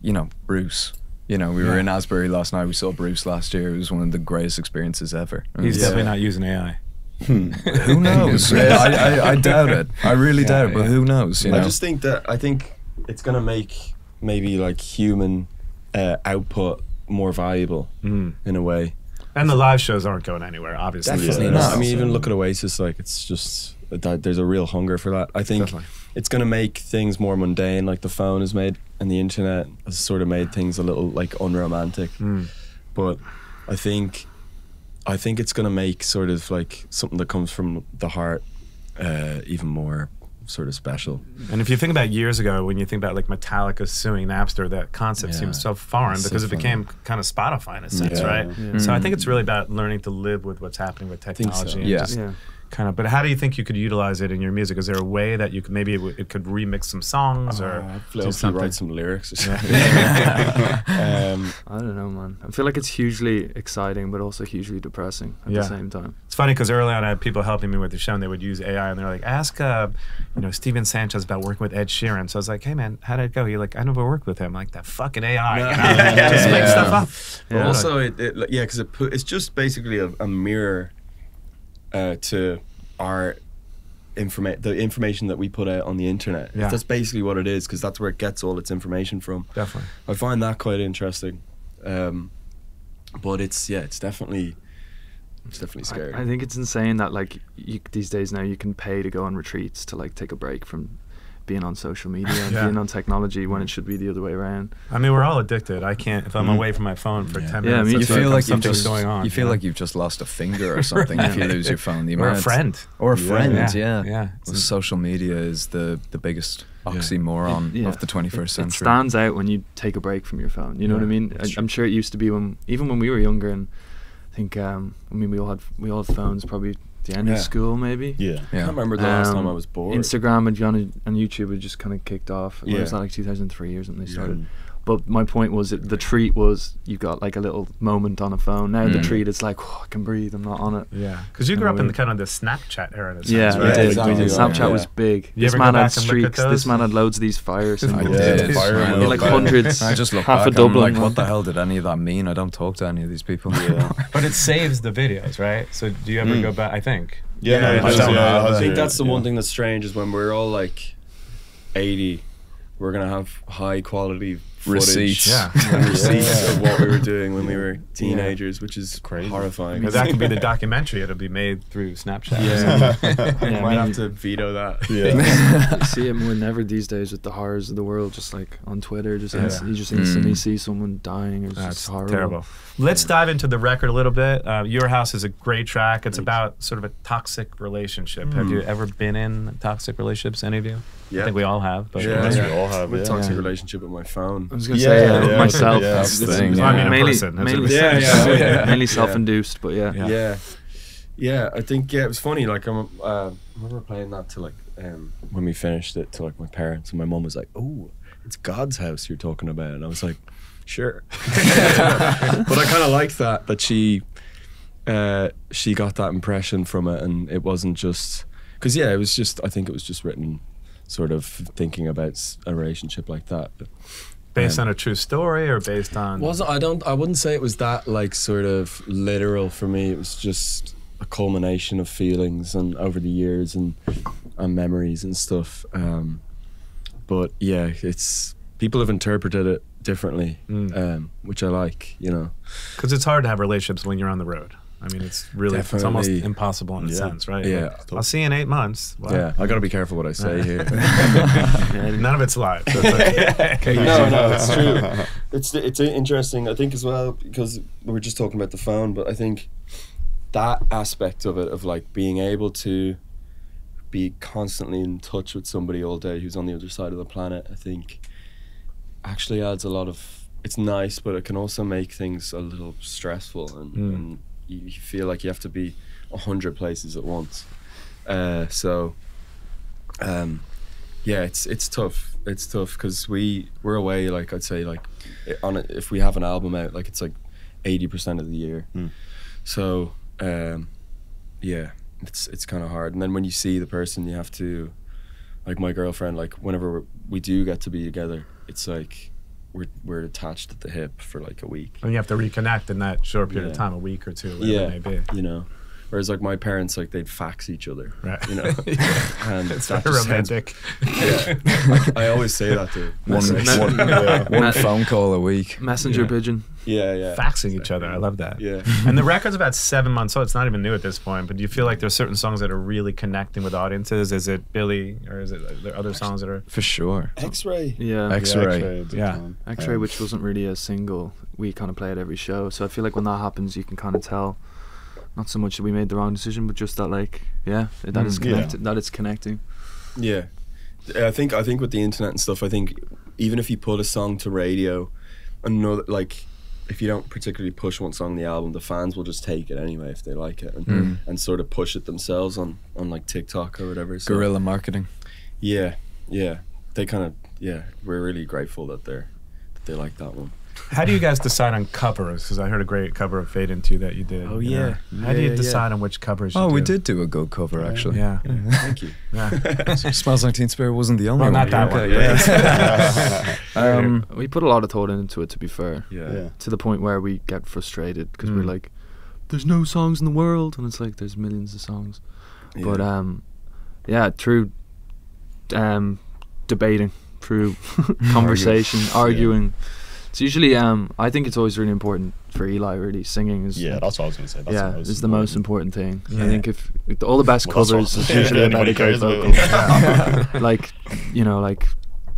Speaker 2: Bruce. We were in Asbury last night. We saw Bruce last year. It was one of the greatest experiences ever.
Speaker 4: He's definitely not using AI.
Speaker 2: Who knows? I doubt it. I really doubt it, but who knows?
Speaker 3: I just think I think it's going to make maybe like human output more valuable in a way.
Speaker 4: And the live shows aren't going anywhere, obviously.
Speaker 3: Definitely not. I mean, even look at Oasis, like, it's just that there's a real hunger for that. I think it's going to make things more mundane, like the phone has made, and the internet has sort of made things a little like unromantic. But I think it's going to make sort of like something that comes from the heart even more sort of special.
Speaker 4: And if you think about years ago, when you think about like Metallica suing Napster, that concept seems so foreign because it became kind of Spotify in a sense, right? So I think it's really about learning to live with what's happening with technology and just kind of. But how do you think you could utilize it in your music? Is there a way that you could maybe it could remix some songs or do something?
Speaker 3: Write some lyrics or something.
Speaker 1: I don't know, man. I feel like it's hugely exciting, but also hugely depressing at the same time.
Speaker 4: It's funny because early on I had people helping me with the show, and they would use AI, and they're like, "Ask, Steven Sanchez about working with Ed Sheeran." So I was like, "Hey, man, how did it go?" You're like, "I never worked with him." Like that fucking AI, just make stuff up.
Speaker 3: But also, because it's just basically a mirror to our the information that we put out on the internet.
Speaker 4: Yeah.
Speaker 3: That's basically what it is, because that's where it gets all its information from.
Speaker 4: Definitely.
Speaker 3: I find that quite interesting. But it's definitely scary.
Speaker 1: I think it's insane that like these days now you can pay to go on retreats to like take a break from being on social media and being on technology when it should be the other way around.
Speaker 4: I mean, we're all addicted. I can't, if I'm away from my phone for 10 minutes.
Speaker 1: I mean,
Speaker 2: you feel like something's
Speaker 4: going on.
Speaker 2: You feel like you've just lost a finger or something if you lose your phone.
Speaker 4: Or a friend.
Speaker 2: Or a friend,
Speaker 4: Yeah.
Speaker 2: Well, social media is the biggest oxymoron of the 21st century.
Speaker 1: It stands out when you take a break from your phone. You know what I mean? I'm sure it used to be even when we were younger, and I think we all had phones probably the end of school maybe.
Speaker 3: I can't remember the last time I was bored.
Speaker 1: Instagram and YouTube had just kind of kicked off. It was like 2003 or something they started. But my point was that the treat was you got like a little moment on a phone. Now the treat is like, I can breathe, I'm not on it.
Speaker 4: Yeah, because you grew up in the kind of the Snapchat era.
Speaker 1: We did. Snapchat was big.
Speaker 4: You
Speaker 1: this man had streaks. This man had loads of these fires.
Speaker 2: I did.
Speaker 1: Like hundreds.
Speaker 2: I just look
Speaker 1: half
Speaker 2: back,
Speaker 1: a Dublin.
Speaker 2: like, what the hell did any of that mean? I don't talk to any of these people.
Speaker 4: But it saves the videos, right? So do you ever go back? I think.
Speaker 3: I think that's the one thing that's strange is when we're all like 80, we're gonna have high quality footage, receipts of what we were doing when we were teenagers, which is horrifying.
Speaker 4: Because that could be the documentary. It'll be made through Snapchat.
Speaker 3: You might have to veto that.
Speaker 1: You see it more than ever these days with the horrors of the world. Just like on Twitter, you just instantly see someone dying. It's just horrible.
Speaker 4: Terrible. Let's dive into the record a little bit. Your House is a great track. It's about sort of a toxic relationship. Have you ever been in toxic relationships, any of you?
Speaker 3: Yeah.
Speaker 4: I think we all have. But
Speaker 5: we all have.
Speaker 3: A toxic relationship with my phone.
Speaker 1: I was going to say myself.
Speaker 2: That's the thing.
Speaker 1: Mainly self-induced, but
Speaker 3: Yeah, I think it was funny. Like I remember playing that to like when we finished it to like my parents, and my mum was like, "Oh, it's God's house you're talking about," and I was like, "Sure," but I kind of liked that she got that impression from it, and it wasn't just because it was just I think it was just written sort of thinking about a relationship like that. But,
Speaker 4: based on a true story or based on
Speaker 3: I wouldn't say it was that like sort of literal for me. It was just a culmination of feelings and over the years and memories and stuff. But yeah, it's people have interpreted it differently, which I like,
Speaker 4: because it's hard to have relationships when you're on the road. I mean, it's really it's almost impossible in a sense, right?
Speaker 3: Yeah.
Speaker 4: I'll see you in 8 months. Wow.
Speaker 3: Yeah, I got to be careful what I say here.
Speaker 4: None of it's live. So
Speaker 3: no, it's true. It's interesting, I think, as well, because we were just talking about the phone, but I think that aspect of it, of like being able to be constantly in touch with somebody all day who's on the other side of the planet, I think actually adds a lot of, it's nice, but it can also make things a little stressful and you feel like you have to be 100 places at once. It's tough. It's tough because we're away, like I'd say, like if we have an album out, like it's like 80% of the year. So it's kind of hard. And then when you see the person, you have to, like my girlfriend, like whenever we do get to be together, it's like we're attached at the hip for like a week.
Speaker 4: And you have to reconnect in that short period of time, a week or two, whatever it may be.
Speaker 3: Whereas like my parents, like they'd fax each other,
Speaker 4: right?
Speaker 3: And
Speaker 4: it's very romantic.
Speaker 3: I always say that too.
Speaker 2: One phone call a week.
Speaker 1: Messenger pigeon.
Speaker 3: Yeah.
Speaker 4: Faxing each other. I love that.
Speaker 3: Yeah.
Speaker 4: And the record's about 7 months old. It's not even new at this point. But do you feel like there's certain songs that are really connecting with audiences? Is it Billy, or is it are there other songs that are?
Speaker 2: For sure.
Speaker 3: X-Ray.
Speaker 1: Yeah.
Speaker 2: X-Ray.
Speaker 1: X-Ray, which wasn't really a single. We kind of play at every show. So I feel like when that happens, you can kind of tell. Not so much that we made the wrong decision, but just that, like, that is connected. That it's connecting.
Speaker 3: Yeah, I think with the internet and stuff, I think even if you put a song to radio, I know that like if you don't particularly push one song on the album, the fans will just take it anyway if they like it, and sort of push it themselves on like TikTok or whatever. So,
Speaker 2: guerrilla marketing.
Speaker 3: Yeah, they kind of we're really grateful that they like that one.
Speaker 4: How do you guys decide on covers? Because I heard a great cover of Fade Into that you did.
Speaker 3: Oh yeah.
Speaker 4: How do you decide on which covers you do?
Speaker 2: We did do a good cover actually.
Speaker 4: Yeah.
Speaker 3: Thank you.
Speaker 2: Smells Like Teen Spirit wasn't the only one.
Speaker 4: Not that one.
Speaker 1: We put a lot of thought into it, to be fair.
Speaker 3: Yeah.
Speaker 1: To the point where we get frustrated because we're like, there's no songs in the world, and it's like there's millions of songs.
Speaker 3: Yeah.
Speaker 1: But through debating, through conversation, arguing. It's usually I think it's always really important for Eli, really. Singing is
Speaker 5: that's what I was going to say. That's
Speaker 1: the most important thing. I think if all the best covers is usually about a great vocal. Like, you know, like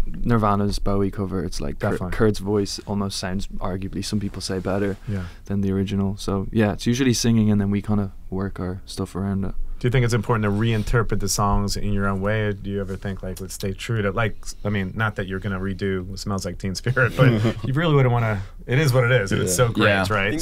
Speaker 1: Nirvana's Bowie cover, it's like Kurt's voice almost sounds arguably, some people say, better than the original. So yeah, it's usually singing, and then we kind of work our stuff around it.
Speaker 4: Do you think it's important to reinterpret the songs in your own way, or do you ever think, like, let's stay true to, like, I mean, not that you're going to redo Smells Like Teen Spirit, but you really wouldn't want to, it is what it is, and it's so great, right?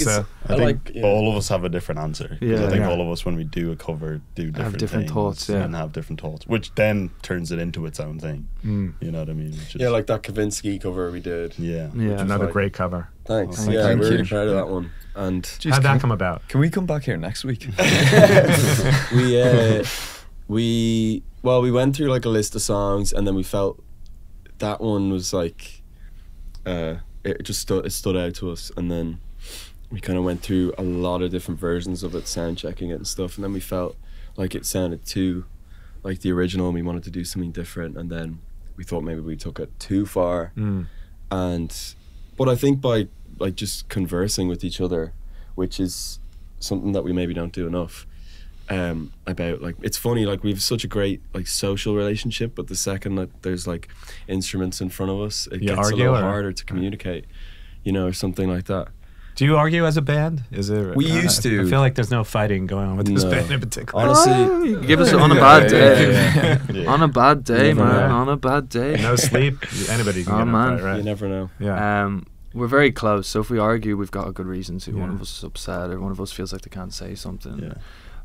Speaker 5: I think all of us have a different answer. I think all of us, when we do a cover, do
Speaker 1: different thoughts,
Speaker 5: and have different thoughts, which then turns it into its own thing. You know what I mean?
Speaker 3: Like that Kavinsky cover we did.
Speaker 4: Another great cover.
Speaker 3: Thanks. We're really proud of that one. And
Speaker 4: how'd that come about?
Speaker 2: Can we come back here next week?
Speaker 3: we went through like a list of songs, and then we felt that one was like it stood out to us, and then we kind of went through a lot of different versions of it, sound checking it and stuff, and then we felt like it sounded too like the original, and we wanted to do something different, and then we thought maybe we took it too far. But I think by like just conversing with each other, which is something that we maybe don't do enough, about, like, it's funny, like, we have such a great like social relationship, but the second that there's like instruments in front of us, it gets a little harder to communicate, you know, or something like that.
Speaker 4: Do you argue as a band? Is it?
Speaker 3: We used to.
Speaker 4: I feel like there's no fighting going on with this band in particular.
Speaker 3: Honestly,
Speaker 1: give us on a bad day. On a bad day, man. On a bad day.
Speaker 4: No sleep. Anybody can get in a fight, right?
Speaker 3: You never know.
Speaker 4: Yeah.
Speaker 1: We're very close, so if we argue, we've got a good reason to. One of us is upset, or one of us feels like they can't say something.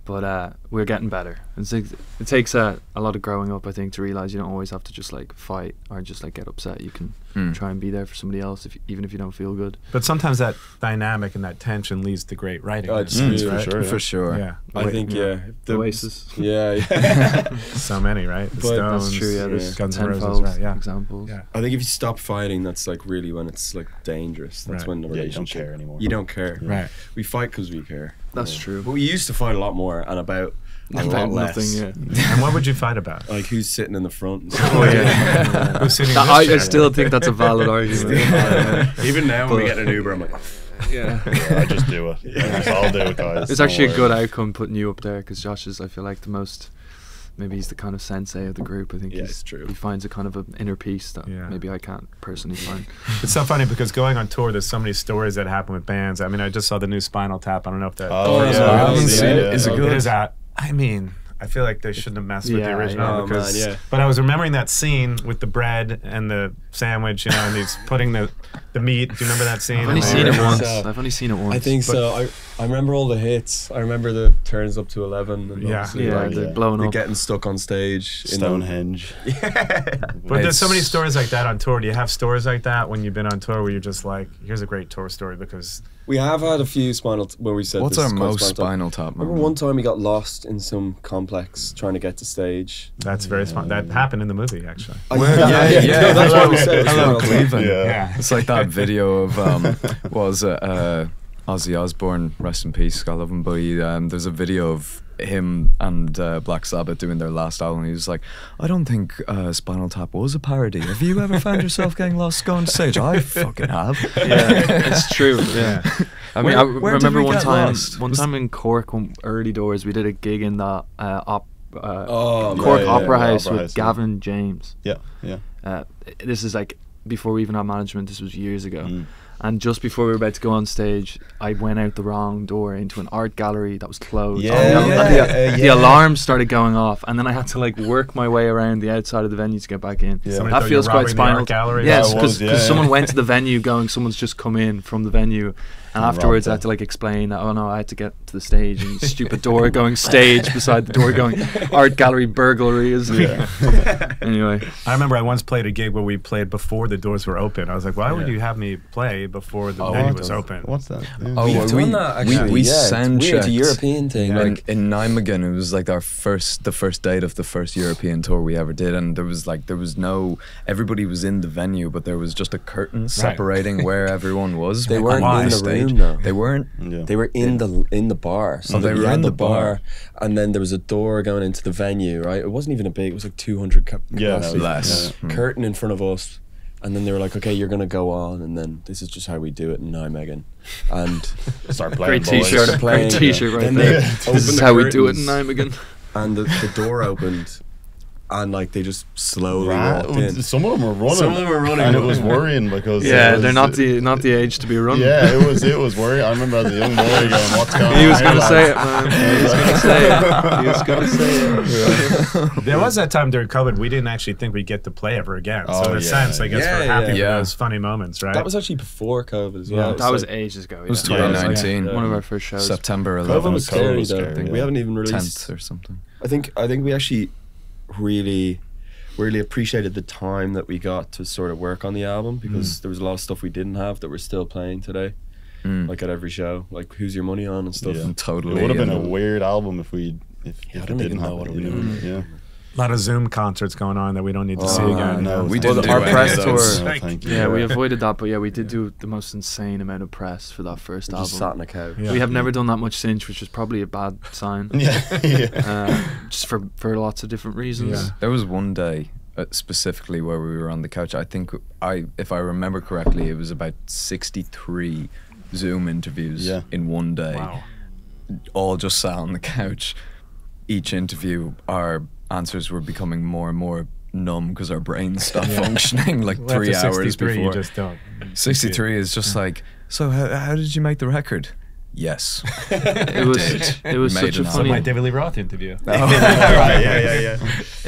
Speaker 1: But we're getting better. It takes a lot of growing up, I think, to realise you don't always have to just like fight or just like get upset. You can try and be there for somebody else, even if you don't feel good.
Speaker 4: But sometimes that dynamic and that tension leads to great writing.
Speaker 2: For sure.
Speaker 4: Yeah.
Speaker 3: I think
Speaker 1: the Oasis.
Speaker 4: So many, right? The Stones.
Speaker 1: That's true. Yeah, there's
Speaker 4: Guns and Roses, right? Yeah.
Speaker 1: Examples.
Speaker 4: Yeah.
Speaker 3: I think if you stop fighting, that's like really when it's like dangerous. That's when the relationship.
Speaker 5: You don't care anymore.
Speaker 3: You don't care.
Speaker 4: Right.
Speaker 3: We fight because we care.
Speaker 1: That's true.
Speaker 3: But we used to fight a lot more and about a lot less.
Speaker 1: Nothing, yeah.
Speaker 4: And what would you fight about?
Speaker 3: Like who's sitting in the front. And
Speaker 4: Who's sitting in this
Speaker 1: I
Speaker 4: chair?
Speaker 1: still think that's a valid argument.
Speaker 3: Even now when we get an Uber, I'm like,
Speaker 5: I just do it. I'll do it, guys.
Speaker 1: It's actually a good outcome putting you up there, because Josh is, I feel like, the most, maybe he's the kind of sensei of the group. I think
Speaker 3: it's true.
Speaker 1: He finds a kind of an inner peace that maybe I can't personally find.
Speaker 4: It's so funny because going on tour, there's so many stories that happen with bands. I mean, I just saw the new Spinal Tap. I don't know if that.
Speaker 2: I haven't seen it. Is it good?
Speaker 4: It is out. I mean, I feel like they shouldn't have messed with the original because.
Speaker 3: Man,
Speaker 4: But I was remembering that scene with the bread and the sandwich, you know, and he's putting the meat. Do you remember that scene?
Speaker 1: I've only seen it once. I've only seen it once.
Speaker 3: I think so. I remember all the hits. I remember the turns up to 11. And
Speaker 1: they're blowing up.
Speaker 3: Getting stuck on stage.
Speaker 5: Stonehenge.
Speaker 4: But there's so many stories like that on tour. Do you have stories like that when you've been on tour where you're just like, here's a great tour story because...
Speaker 3: We have had a few where we said.
Speaker 2: What's our most Spinal Tap?
Speaker 3: Remember one time we got lost in some complex trying to get to stage.
Speaker 4: That's very smart. That happened in the movie, actually.
Speaker 3: No, that's what we said.
Speaker 2: Hello, Cleveland.
Speaker 4: Yeah.
Speaker 2: It's like that video of Ozzy Osbourne, rest in peace, God love him. But there's a video of him and Black Sabbath doing their last album. He was like, I don't think Spinal Tap was a parody. Have you ever found yourself getting lost going to stage? I fucking have.
Speaker 1: Yeah, it's true. Yeah. I mean, I remember one time in Cork, early doors, we did a gig in that Cork Opera House with Gavin James.
Speaker 5: Yeah.
Speaker 1: This is like before we even had management. This was years ago. And just before we were about to go on stage, I went out the wrong door into an art gallery that was closed. The alarm started going off, and then I had to like work my way around the outside of the venue to get back in. That feels quite Spinal. Yes, because someone went to the venue going, someone's just come in from the venue. And afterwards, I had to like explain that, oh no, I had to get to the stage, and the stupid door going stage beside the door going art gallery burglary is. Anyway,
Speaker 4: I remember I once played a gig where we played before the doors were open. I was like, why would you have me play before the venue was open?
Speaker 5: What's that?
Speaker 3: We've done that actually.
Speaker 2: We sound checked.
Speaker 3: It's a European thing.
Speaker 2: Like in Nijmegen, it was like the first date of the first European tour we ever did, and there was no, everybody was in the venue, but there was just a curtain separating where everyone was.
Speaker 3: They weren't in the room. No.
Speaker 2: They weren't.
Speaker 3: They were in the bar. So
Speaker 2: they were in the bar,
Speaker 3: and then there was a door going into the venue. Right, it wasn't even a big. It was like 200 capacity.
Speaker 2: Less.
Speaker 3: Curtain in front of us, and then they were like, "Okay, you're gonna go on," and then this is just how we do it in Nijmegen, and
Speaker 5: start playing.
Speaker 1: Great T-shirt. Great T-shirt right there. This is how we do it in Nijmegen.
Speaker 3: And the door opened. And like they just slowly walked in.
Speaker 5: Some of them were running. And it was worrying because
Speaker 1: they're not the age to be running.
Speaker 5: Yeah, it was worrying. I remember as a young boy going, "What's going on?"
Speaker 1: He was going to say it, man. He was going to say it.
Speaker 4: There was that time during COVID we didn't actually think we'd get to play ever again. So in a sense, I guess we're happy for those funny moments, right?
Speaker 3: That was actually before COVID as well.
Speaker 1: That was ages ago.
Speaker 2: It was 2019.
Speaker 1: One of our first shows.
Speaker 2: September 11th.
Speaker 3: COVID was scary though. We haven't even released
Speaker 2: 10th or something.
Speaker 3: I think we actually really appreciated the time that we got to sort of work on the album, because there was a lot of stuff we didn't have that we're still playing today, like at every show, like Who's Your Money On and stuff.
Speaker 2: Totally.
Speaker 5: It would have been a weird album if we
Speaker 3: I don't even know what we doing.
Speaker 5: Yeah.
Speaker 4: A lot of Zoom concerts going on that we don't need to see again.
Speaker 5: No,
Speaker 2: we didn't do
Speaker 1: our
Speaker 2: any
Speaker 1: press
Speaker 2: of
Speaker 1: tour.
Speaker 2: those.
Speaker 1: We avoided that, but we did do the most insane amount of press for that first album.
Speaker 3: Just sat on a couch.
Speaker 1: We have never done that much since, which is probably a bad sign. Just for lots of different reasons.
Speaker 2: There was one day specifically where we were on the couch. I think if I remember correctly, it was about 63 Zoom interviews in one day.
Speaker 4: Wow.
Speaker 2: All just sat on the couch. Each interview, our answers were becoming more and more numb because our brains stopped functioning like 3 hours before.
Speaker 4: You just don't
Speaker 2: 63 is just like, so how did you make the record? Yes.
Speaker 1: It was such a funny
Speaker 4: my David Lee Roth interview.
Speaker 1: It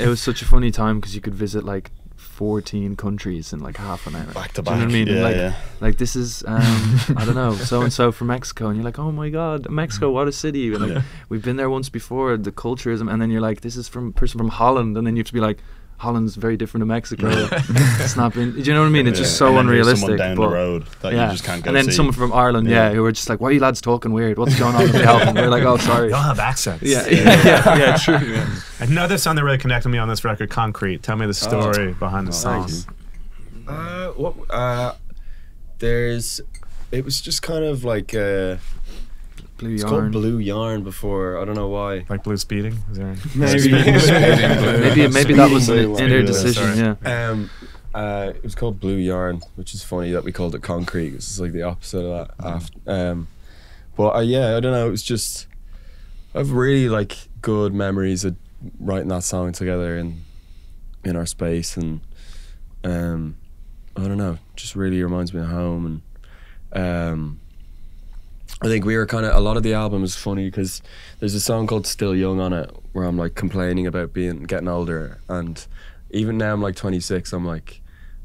Speaker 1: was such a funny time because you could visit like 14 countries in like half an hour.
Speaker 5: Back to
Speaker 1: Do you know
Speaker 5: back.
Speaker 1: what I mean? Like this is I don't know, so and so from Mexico, and you're like, oh my god, Mexico, what a city. And like, we've been there once before, the culture is, and then you're like, this is from a person from Holland, and then you have to be like, Holland's very different to Mexico. It's not been, do you know what I mean? It's just so
Speaker 5: and
Speaker 1: unrealistic.
Speaker 5: Someone down the road that you just can't go
Speaker 1: and then
Speaker 5: see.
Speaker 1: someone from Ireland, who were just like, why are you lads talking weird? What's going on with the album? We're like, oh, sorry.
Speaker 4: They all have accents.
Speaker 1: Yeah, true. Yeah.
Speaker 4: Another song that really connected me on this record, Concrete. Tell me the story behind the song.
Speaker 3: It was just kind of like
Speaker 1: Blue
Speaker 3: it's
Speaker 1: Yarn.
Speaker 3: called Blue Yarn before. I don't know why.
Speaker 4: Like blue speeding? Is there
Speaker 1: Maybe that was in their decision.
Speaker 3: It was called Blue Yarn, which is funny that we called it Concrete. It's like the opposite of that. But I don't know. It was just, I have really like good memories of writing that song together in our space, and I don't know, just really reminds me of home. And I think we were kind of, a lot of the album is funny because there's a song called Still Young on it where I'm like complaining about getting older, and even now I'm like 26, I'm like,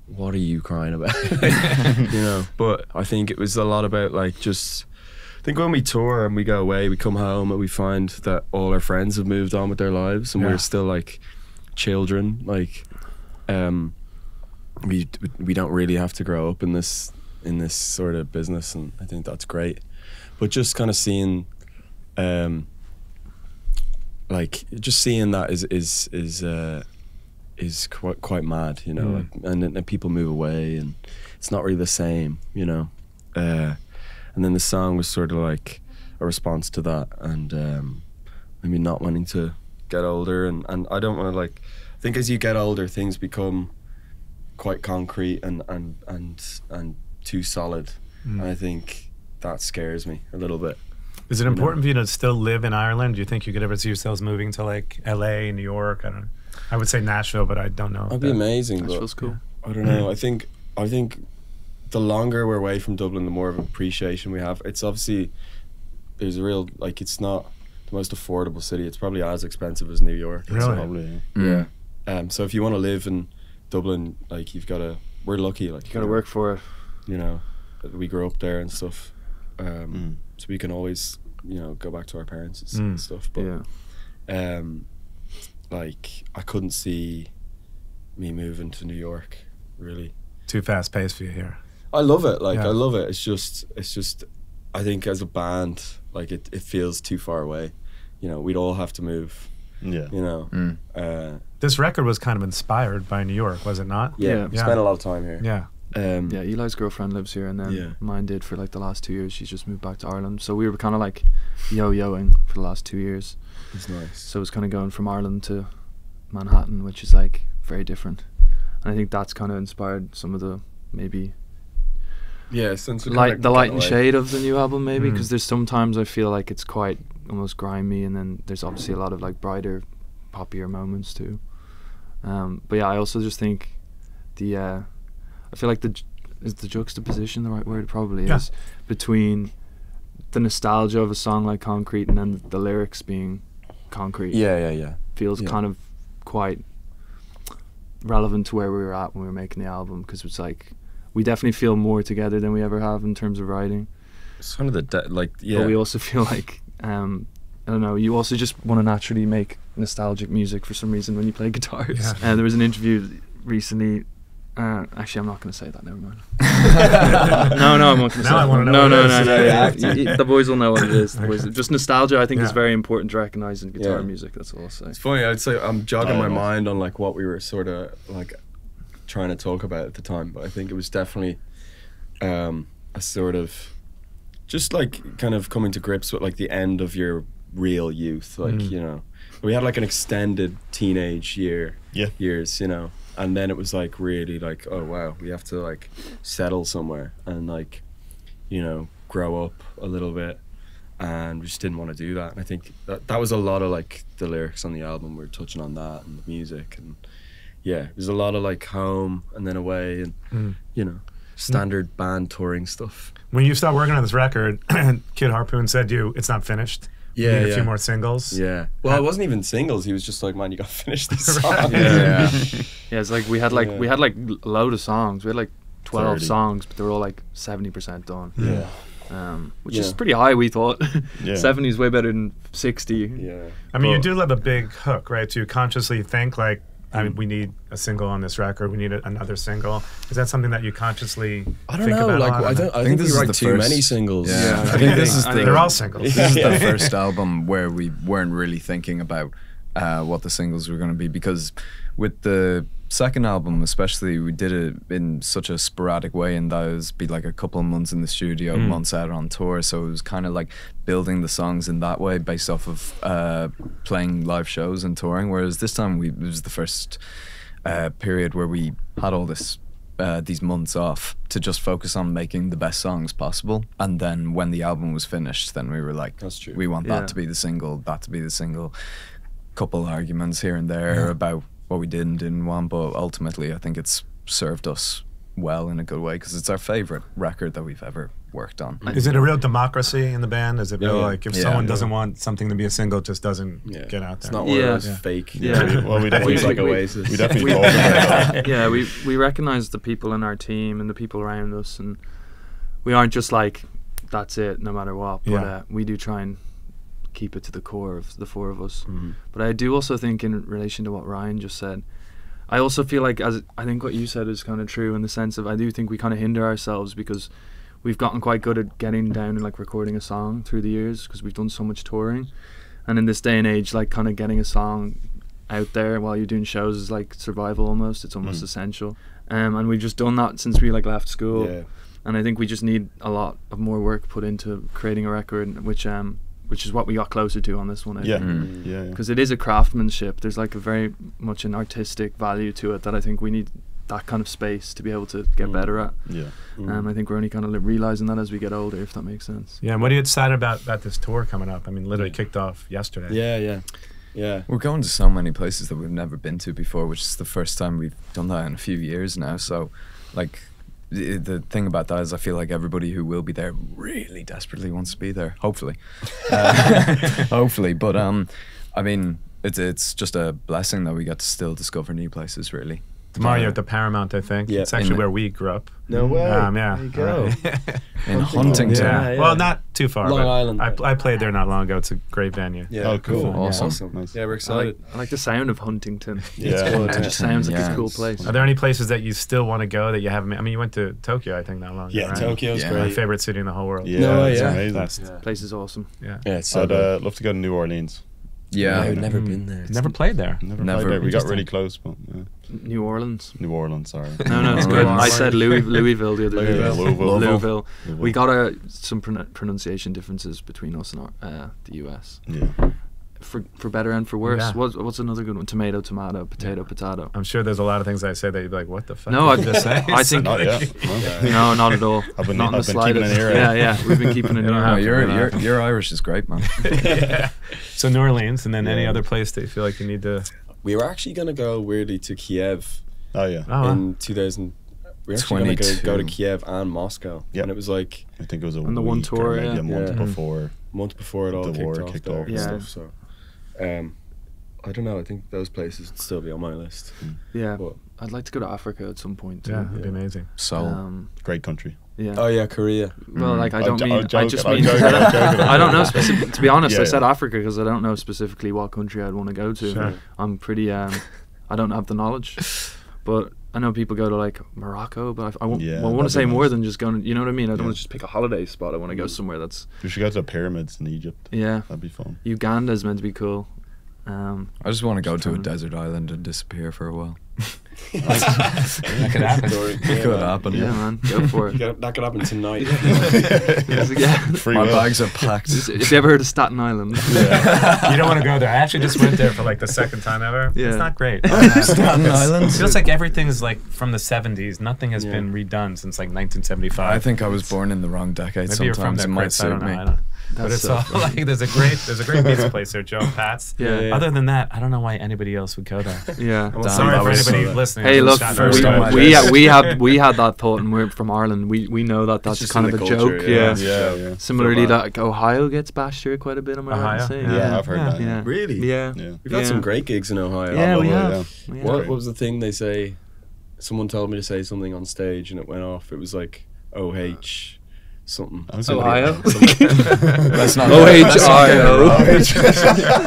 Speaker 3: what are you crying about? You know. But I think it was a lot about like, just I think when we tour and we go away, we come home and we find that all our friends have moved on with their lives, and we're still like children. Like we don't really have to grow up in this sort of business, and I think that's great. But just kind of seeing, like just seeing that is quite mad, you know. Like, and then people move away, and it's not really the same, you know. And then the song was sort of like a response to that, and maybe not wanting to get older, and I don't want to like. I think as you get older, things become quite concrete and too solid, and I think that scares me a little bit.
Speaker 4: Is it important for you to still live in Ireland? Do you think you could ever see yourselves moving to like LA, New York? I would say Nashville, but I don't know.
Speaker 3: That'd be amazing.
Speaker 1: Nashville's cool.
Speaker 3: I don't know. I think the longer we're away from Dublin, the more of an appreciation we have. It's obviously, there's a real, like, it's not the most affordable city. It's probably as expensive as New York.
Speaker 4: Really?
Speaker 3: So,
Speaker 5: Probably.
Speaker 3: yeah. So if you want to live in Dublin, like, you've got to, we're lucky, like,
Speaker 1: You got to work for it.
Speaker 3: you know, we grew up there and stuff. So we can always, you know, go back to our parents and stuff. But like, I couldn't see me moving to New York, really.
Speaker 4: Too fast paced for you here.
Speaker 3: I love it. Like, I love it. It's just, I think as a band, like, it feels too far away. You know, we'd all have to move.
Speaker 5: Yeah.
Speaker 3: You know.
Speaker 4: This record was kind of inspired by New York, was it not?
Speaker 3: Yeah. We spent a lot of time here.
Speaker 4: Yeah.
Speaker 1: Yeah, Eli's girlfriend lives here, and then mine did for like the last 2 years. She's just moved back to Ireland, so we were kind of like yo-yoing for the last 2 years.
Speaker 3: It's nice.
Speaker 1: So it was kind of going from Ireland to Manhattan, which is like very different. And I think that's kind of inspired some of the maybe
Speaker 3: since
Speaker 1: the light and shade of the new album, maybe, because there's sometimes I feel like it's quite almost grimy, and then there's obviously a lot of like brighter, poppier moments too. But yeah, I also just think I feel like is the juxtaposition the right word? It probably is, between the nostalgia of a song like Concrete and then the lyrics being concrete.
Speaker 3: Yeah.
Speaker 1: Feels kind of quite relevant to where we were at when we were making the album, because it's like we definitely feel more together than we ever have in terms of writing.
Speaker 3: It's kind of
Speaker 1: But we also feel like I don't know, you also just want to naturally make nostalgic music for some reason when you play guitars. There was an interview recently. Actually, I'm not going to say that. Never mind. No, I'm not going to say that. No. The boys will know what it is. Just nostalgia, I think, is very important to recognise in guitar music. That's all I'll say.
Speaker 3: It's funny. I'd say I'm jogging my mind on like what we were sort of like trying to talk about at the time, but I think it was definitely a sort of just like kind of coming to grips with like the end of your real youth. Like you know, we had like an extended teenage years. You know. And then it was like really like, oh wow, we have to like settle somewhere and like, you know, grow up a little bit, and we just didn't want to do that. And I think that was a lot of like the lyrics on the album were touching on that, and the music, and it was a lot of like home and then away, and you know, standard band touring stuff.
Speaker 4: When you stopped working on this record, Kid Harpoon said to you, it's not finished. You need a few more singles.
Speaker 3: Yeah. Well, it wasn't even singles. He was just like, man, you got to finish this song.
Speaker 1: Yeah, it's like we had like a load of songs. We had like 12
Speaker 5: 30
Speaker 1: songs, but they were all like 70% done. Which
Speaker 3: Yeah.
Speaker 1: is pretty high, we thought. 70 is way better than 60.
Speaker 3: Yeah.
Speaker 4: I mean, you do have a big hook, right? To consciously think like, I mean, we need a single on this record. We need another single. Is that something that you consciously
Speaker 3: I don't
Speaker 4: think
Speaker 3: know.
Speaker 4: about?
Speaker 3: Like, I think we write too many singles.
Speaker 2: Yeah, I think this is
Speaker 4: they're all singles.
Speaker 2: This is the first album where we weren't really thinking about what the singles were going to be, because with the second album especially, we did it in such a sporadic way, and that was be like a couple of months in the studio, months out on tour, so it was kind of like building the songs in that way based off of playing live shows and touring, whereas this time it was the first period where we had all this these months off to just focus on making the best songs possible. And then when the album was finished, then we were like,
Speaker 3: that's true,
Speaker 2: we want that to be the single, that to be the single. Couple arguments here and there about what we did and didn't want, but ultimately I think it's served us well in a good way, because it's our favourite record that we've ever worked on.
Speaker 4: Is it a real democracy in the band? Is it real like if someone doesn't want something to be a single, it just doesn't get out there?
Speaker 3: It's not one of those fake.
Speaker 5: Well, we definitely
Speaker 3: like Oasis.
Speaker 5: We definitely talk about that.
Speaker 1: Yeah, we recognise the people in our team and the people around us, and we aren't just like, that's it no matter what, but we do try and keep it to the core of the four of us. But I do also think, in relation to what Ryan just said, I also feel like, as I think what you said is kind of true, in the sense of I do think we kind of hinder ourselves because we've gotten quite good at getting down and like recording a song through the years, because we've done so much touring, and in this day and age, like kind of getting a song out there while you're doing shows is like survival almost. It's almost essential, and we've just done that since we like left school. And I think we just need a lot of more work put into creating a record, which is what we got closer to on this one, I think. Because it is a craftsmanship. There's like a very much an artistic value to it that I think we need that kind of space to be able to get better at. I think we're only kind of realising that as we get older, if that makes sense.
Speaker 4: Yeah, and what are you excited about this tour coming up? I mean, literally kicked off yesterday.
Speaker 3: Yeah.
Speaker 2: We're going to so many places that we've never been to before, which is the first time we've done that in a few years now. So, like, the thing about that is I feel like everybody who will be there really desperately wants to be there. Hopefully, hopefully. But I mean, it's just a blessing that we get to still discover new places. Really.
Speaker 4: Tomorrow you're at the Paramount, I think. Yeah. It's actually where we grew up.
Speaker 3: No way.
Speaker 4: Yeah.
Speaker 3: There you go.
Speaker 2: In Huntington.
Speaker 4: Yeah. Well, not too far.
Speaker 3: Long Island.
Speaker 4: I played there not long ago. It's a great venue.
Speaker 3: Yeah.
Speaker 5: Oh, cool.
Speaker 2: Awesome.
Speaker 5: Nice.
Speaker 3: Yeah, we're excited.
Speaker 1: I like the sound of Huntington.
Speaker 5: Yeah.
Speaker 1: It's good. It just sounds like a cool place.
Speaker 4: Are there any places that you still want to go that you haven't? I mean, you went to Tokyo, I think, not long ago.
Speaker 3: Yeah,
Speaker 4: right?
Speaker 3: Tokyo's
Speaker 4: My
Speaker 3: great.
Speaker 4: favorite city in the whole world.
Speaker 5: Yeah, it's
Speaker 3: yeah.
Speaker 5: amazing.
Speaker 1: The place is awesome.
Speaker 4: Yeah.
Speaker 3: Yeah, it's so
Speaker 5: I'd
Speaker 3: good.
Speaker 5: love to go to New Orleans.
Speaker 2: Yeah.
Speaker 3: I've never been there.
Speaker 4: Never played there.
Speaker 5: Never
Speaker 2: Never.
Speaker 5: played there. We got
Speaker 4: Interesting.
Speaker 5: really close, but yeah.
Speaker 1: New Orleans.
Speaker 5: New Orleans, sorry.
Speaker 1: No, it's good. I said Louisville the other day.
Speaker 5: Louisville.
Speaker 1: We got some pronunciation differences between us and the US.
Speaker 5: Yeah.
Speaker 1: For better and for worse.
Speaker 4: Yeah.
Speaker 1: What's another good one? Tomato, potato, potato.
Speaker 4: I'm sure there's a lot of things I say that you'd be like, what the fuck?
Speaker 1: No, I
Speaker 4: did you just say?
Speaker 1: I think
Speaker 5: Not yet.
Speaker 1: no, not at all.
Speaker 5: I've been
Speaker 1: not in the
Speaker 5: keeping
Speaker 1: slightest.
Speaker 5: an ear out.
Speaker 1: Yeah, we've been keeping an ear
Speaker 2: No,
Speaker 1: out.
Speaker 2: your Irish is great, man.
Speaker 4: Yeah. So New Orleans, and then any other place that you feel like you need to.
Speaker 3: We were actually going to go weirdly to Kiev
Speaker 5: Oh, yeah.
Speaker 4: Oh, wow.
Speaker 3: in 2000. We were actually going to
Speaker 2: 22.
Speaker 3: go to Kiev and Moscow.
Speaker 5: Yep.
Speaker 3: And it was like
Speaker 5: I think it was a
Speaker 1: On the one
Speaker 5: week
Speaker 1: tour,
Speaker 5: or maybe
Speaker 1: yeah.
Speaker 5: a month
Speaker 3: Yeah.
Speaker 5: before.
Speaker 3: a month before it all
Speaker 5: The war
Speaker 3: kicked
Speaker 5: kicked
Speaker 3: off there
Speaker 5: off.
Speaker 3: and
Speaker 1: Yeah.
Speaker 3: stuff. So, I don't know. I think those places would still be on my list.
Speaker 1: Yeah,
Speaker 3: But,
Speaker 1: I'd like to go to Africa at some point.
Speaker 4: Yeah,
Speaker 1: Too.
Speaker 4: it'd be amazing.
Speaker 2: So
Speaker 5: Great country.
Speaker 1: Yeah.
Speaker 3: oh yeah, Korea.
Speaker 1: Well, like I
Speaker 5: I'm
Speaker 1: don't
Speaker 5: jo-
Speaker 1: mean.
Speaker 5: I'm
Speaker 1: I just
Speaker 5: joking,
Speaker 1: mean.
Speaker 5: I'm joking, I'm joking.
Speaker 1: I don't know. To be honest,
Speaker 5: Yeah,
Speaker 1: I said
Speaker 5: yeah.
Speaker 1: Africa because I don't know specifically what country I'd want to go to.
Speaker 4: Sure.
Speaker 1: I'm pretty. I don't have the knowledge, but I know people go to like Morocco. But I want
Speaker 5: Yeah,
Speaker 1: to
Speaker 5: that'd
Speaker 1: say
Speaker 5: be
Speaker 1: more
Speaker 5: nice.
Speaker 1: than just going. You know what I mean? I don't
Speaker 5: Yeah.
Speaker 1: want to just pick a holiday spot. I want to go somewhere that's.
Speaker 5: We should go to the pyramids in Egypt.
Speaker 1: Yeah.
Speaker 5: That'd be fun.
Speaker 1: Uganda's meant to be cool.
Speaker 2: I just want to go to a
Speaker 1: trying-
Speaker 2: desert island and disappear for a while.
Speaker 4: That could happen.
Speaker 2: It could happen.
Speaker 1: Yeah, man, go for it.
Speaker 3: That could happen tonight.
Speaker 1: Yeah.
Speaker 5: Free
Speaker 2: My
Speaker 5: will.
Speaker 2: bags are packed.
Speaker 1: Have you ever heard of Staten Island?
Speaker 4: You don't want to go there. I actually just went there for like the second time ever.
Speaker 1: Yeah.
Speaker 4: It's not great.
Speaker 2: Staten Island?
Speaker 4: It feels like everything is like from the 70s. Nothing has
Speaker 3: Yeah.
Speaker 4: been redone since like 1975.
Speaker 2: I think I was born in the wrong decade.
Speaker 4: Maybe you're from
Speaker 2: Sometimes
Speaker 4: there,
Speaker 2: it might
Speaker 4: Chris. I
Speaker 2: suit
Speaker 4: don't know.
Speaker 2: me.
Speaker 4: I don't. But
Speaker 1: That's
Speaker 4: it's
Speaker 1: so
Speaker 4: all
Speaker 1: funny.
Speaker 4: like there's a great pizza place there, Joe Pat's.
Speaker 1: Yeah.
Speaker 3: Yeah.
Speaker 4: Other than that, I don't know why anybody else would go there.
Speaker 1: Yeah.
Speaker 3: Well,
Speaker 2: Damn,
Speaker 4: Sorry
Speaker 2: that
Speaker 4: for
Speaker 2: was
Speaker 4: anybody
Speaker 2: so-
Speaker 4: listening.
Speaker 1: Hey,
Speaker 4: I'm
Speaker 1: look,
Speaker 4: just
Speaker 2: first
Speaker 4: shouting
Speaker 2: on
Speaker 4: out
Speaker 2: my
Speaker 1: we
Speaker 2: list.
Speaker 1: we had that thought, and we're from Ireland. We know that that's
Speaker 3: just
Speaker 1: kind
Speaker 3: in
Speaker 1: of
Speaker 3: the
Speaker 1: a
Speaker 3: culture,
Speaker 1: joke.
Speaker 3: yeah.
Speaker 1: Yeah.
Speaker 5: Yeah.
Speaker 1: Similarly,
Speaker 3: Feel bad.
Speaker 1: like Ohio gets bashed here quite a bit. Am I right in
Speaker 4: Ohio?
Speaker 1: saying?
Speaker 5: Yeah, I've heard
Speaker 4: Yeah.
Speaker 5: that.
Speaker 1: Yeah.
Speaker 3: Really?
Speaker 1: Yeah.
Speaker 5: Yeah.
Speaker 3: We've had
Speaker 1: Yeah.
Speaker 3: some great gigs in Ohio.
Speaker 1: Yeah, we
Speaker 5: Probably,
Speaker 1: have.
Speaker 5: yeah.
Speaker 1: Yeah.
Speaker 3: What was the thing they say? Someone told me to say something on stage and it went off. It was like OH something.
Speaker 1: Ohio?
Speaker 2: Let's not
Speaker 1: OHIO.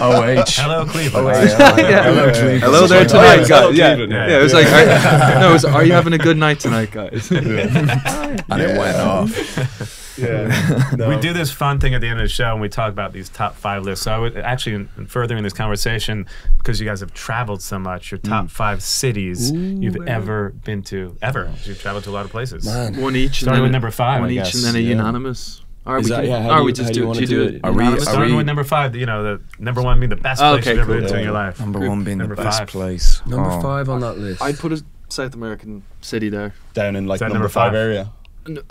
Speaker 2: OH.
Speaker 4: Hello, Cleveland.
Speaker 1: Yeah.
Speaker 2: Hello, Cleveland.
Speaker 1: Hello there
Speaker 3: Oh,
Speaker 1: tonight,
Speaker 3: yeah,
Speaker 1: guys. Yeah.
Speaker 3: Cleveland,
Speaker 1: Yeah. It was like, no, it was, are you having a good night tonight, guys?
Speaker 2: And it went off.
Speaker 3: Yeah. No.
Speaker 4: We do this fun thing at the end of the show, and we talk about these top 5 lists. So I would actually, in furthering this conversation, because you guys have traveled so much, your top 5 cities you've ever been to, ever. You've traveled to a lot of places.
Speaker 3: Man.
Speaker 1: One each.
Speaker 4: Starting
Speaker 1: and
Speaker 4: with
Speaker 1: then
Speaker 4: number 5,
Speaker 1: One
Speaker 4: I
Speaker 1: each,
Speaker 4: guess.
Speaker 1: and then a
Speaker 3: Yeah.
Speaker 1: unanimous. Or
Speaker 3: Is
Speaker 1: we
Speaker 3: that-
Speaker 1: can-
Speaker 3: yeah, how
Speaker 1: or
Speaker 3: do
Speaker 1: we
Speaker 3: you-
Speaker 1: just
Speaker 3: how do
Speaker 1: do
Speaker 3: you
Speaker 1: it.
Speaker 3: wanna
Speaker 1: You
Speaker 3: do
Speaker 1: do
Speaker 3: it?
Speaker 1: it.
Speaker 2: Are we-
Speaker 1: unanimous?
Speaker 2: are
Speaker 4: Starting
Speaker 2: we-
Speaker 4: with number 5, you know, the number 1 being the best place
Speaker 1: Okay,
Speaker 4: you've ever
Speaker 1: cool.
Speaker 4: been to in
Speaker 5: Yeah.
Speaker 4: your life.
Speaker 2: Number 1 being the
Speaker 4: Number
Speaker 2: best
Speaker 4: 5.
Speaker 2: place.
Speaker 3: Number
Speaker 2: Oh.
Speaker 3: 5 on that list.
Speaker 1: I'd put a South American city there.
Speaker 5: Down in like
Speaker 4: Is that
Speaker 5: number
Speaker 4: number
Speaker 5: 5
Speaker 4: five?
Speaker 5: area.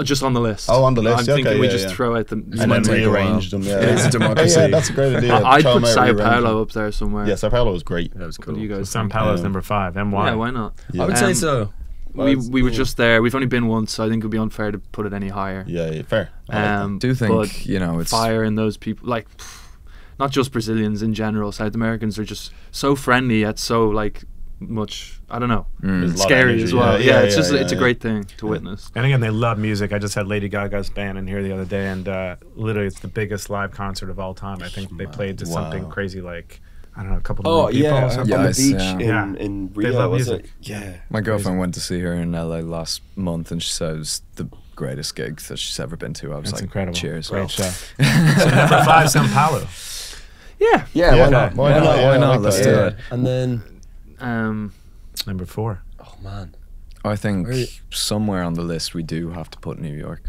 Speaker 1: Just on the list.
Speaker 5: Oh, on the list,
Speaker 1: I'm
Speaker 5: yeah,
Speaker 1: thinking
Speaker 5: okay,
Speaker 1: we
Speaker 5: yeah,
Speaker 1: just
Speaker 5: yeah.
Speaker 1: throw out the.
Speaker 5: And then
Speaker 2: might take a
Speaker 5: rearrange them. Yeah.
Speaker 2: It's a democracy.
Speaker 5: Yeah, that's a great idea.
Speaker 1: I'd
Speaker 5: Throw
Speaker 1: put
Speaker 5: 'em out,
Speaker 1: Sao
Speaker 5: rearrange
Speaker 1: Paulo
Speaker 5: them.
Speaker 1: up there somewhere.
Speaker 5: Yeah, Sao Paulo was great.
Speaker 3: That was
Speaker 1: What
Speaker 3: cool.
Speaker 1: do you guys
Speaker 4: Sao
Speaker 1: think?
Speaker 4: Paulo is
Speaker 5: Yeah.
Speaker 4: number 5. And why?
Speaker 1: Yeah, why not?
Speaker 5: Yeah.
Speaker 3: I would say
Speaker 1: Um,
Speaker 3: so.
Speaker 1: We were just there. We've only been once, so I think it would be unfair to put it any higher.
Speaker 5: Yeah, yeah, fair. I like that.
Speaker 2: Do think,
Speaker 1: but
Speaker 2: you know, it's
Speaker 1: fire in those people, like not just Brazilians in general. South Americans are just so friendly yet so like much. I don't know,
Speaker 5: There's a lot of
Speaker 1: scary
Speaker 5: energy.
Speaker 1: as well. Yeah, it's just
Speaker 5: yeah,
Speaker 1: it's a
Speaker 5: yeah.
Speaker 1: great thing to witness.
Speaker 4: And again, they love music. I just had Lady Gaga's band in here the other day, and literally it's the biggest live concert of all time. I think they played to something
Speaker 5: Wow.
Speaker 4: crazy like, I don't know, a couple
Speaker 3: Oh
Speaker 4: of people
Speaker 3: yeah,
Speaker 4: or something.
Speaker 2: Yeah,
Speaker 3: on the
Speaker 2: Yes,
Speaker 3: beach
Speaker 2: yeah.
Speaker 3: in
Speaker 4: They
Speaker 3: Rio,
Speaker 4: love
Speaker 3: was
Speaker 4: music.
Speaker 3: it? Yeah.
Speaker 2: My girlfriend went to see her in LA last month, and she said it was the greatest gig that she's ever been to. I was
Speaker 4: That's
Speaker 2: like,
Speaker 4: incredible.
Speaker 2: cheers.
Speaker 4: Great show. So number 5, Sao Paulo.
Speaker 1: Yeah.
Speaker 3: Yeah,
Speaker 5: Yeah,
Speaker 3: why not?
Speaker 5: why not? Yeah,
Speaker 2: Why
Speaker 5: I
Speaker 2: not?
Speaker 5: like
Speaker 2: Let's
Speaker 5: that,
Speaker 2: do
Speaker 5: yeah.
Speaker 2: it.
Speaker 3: And then,
Speaker 4: Number 4.
Speaker 3: oh man.
Speaker 2: I think
Speaker 3: Where-
Speaker 2: somewhere on the list we do have to put New York.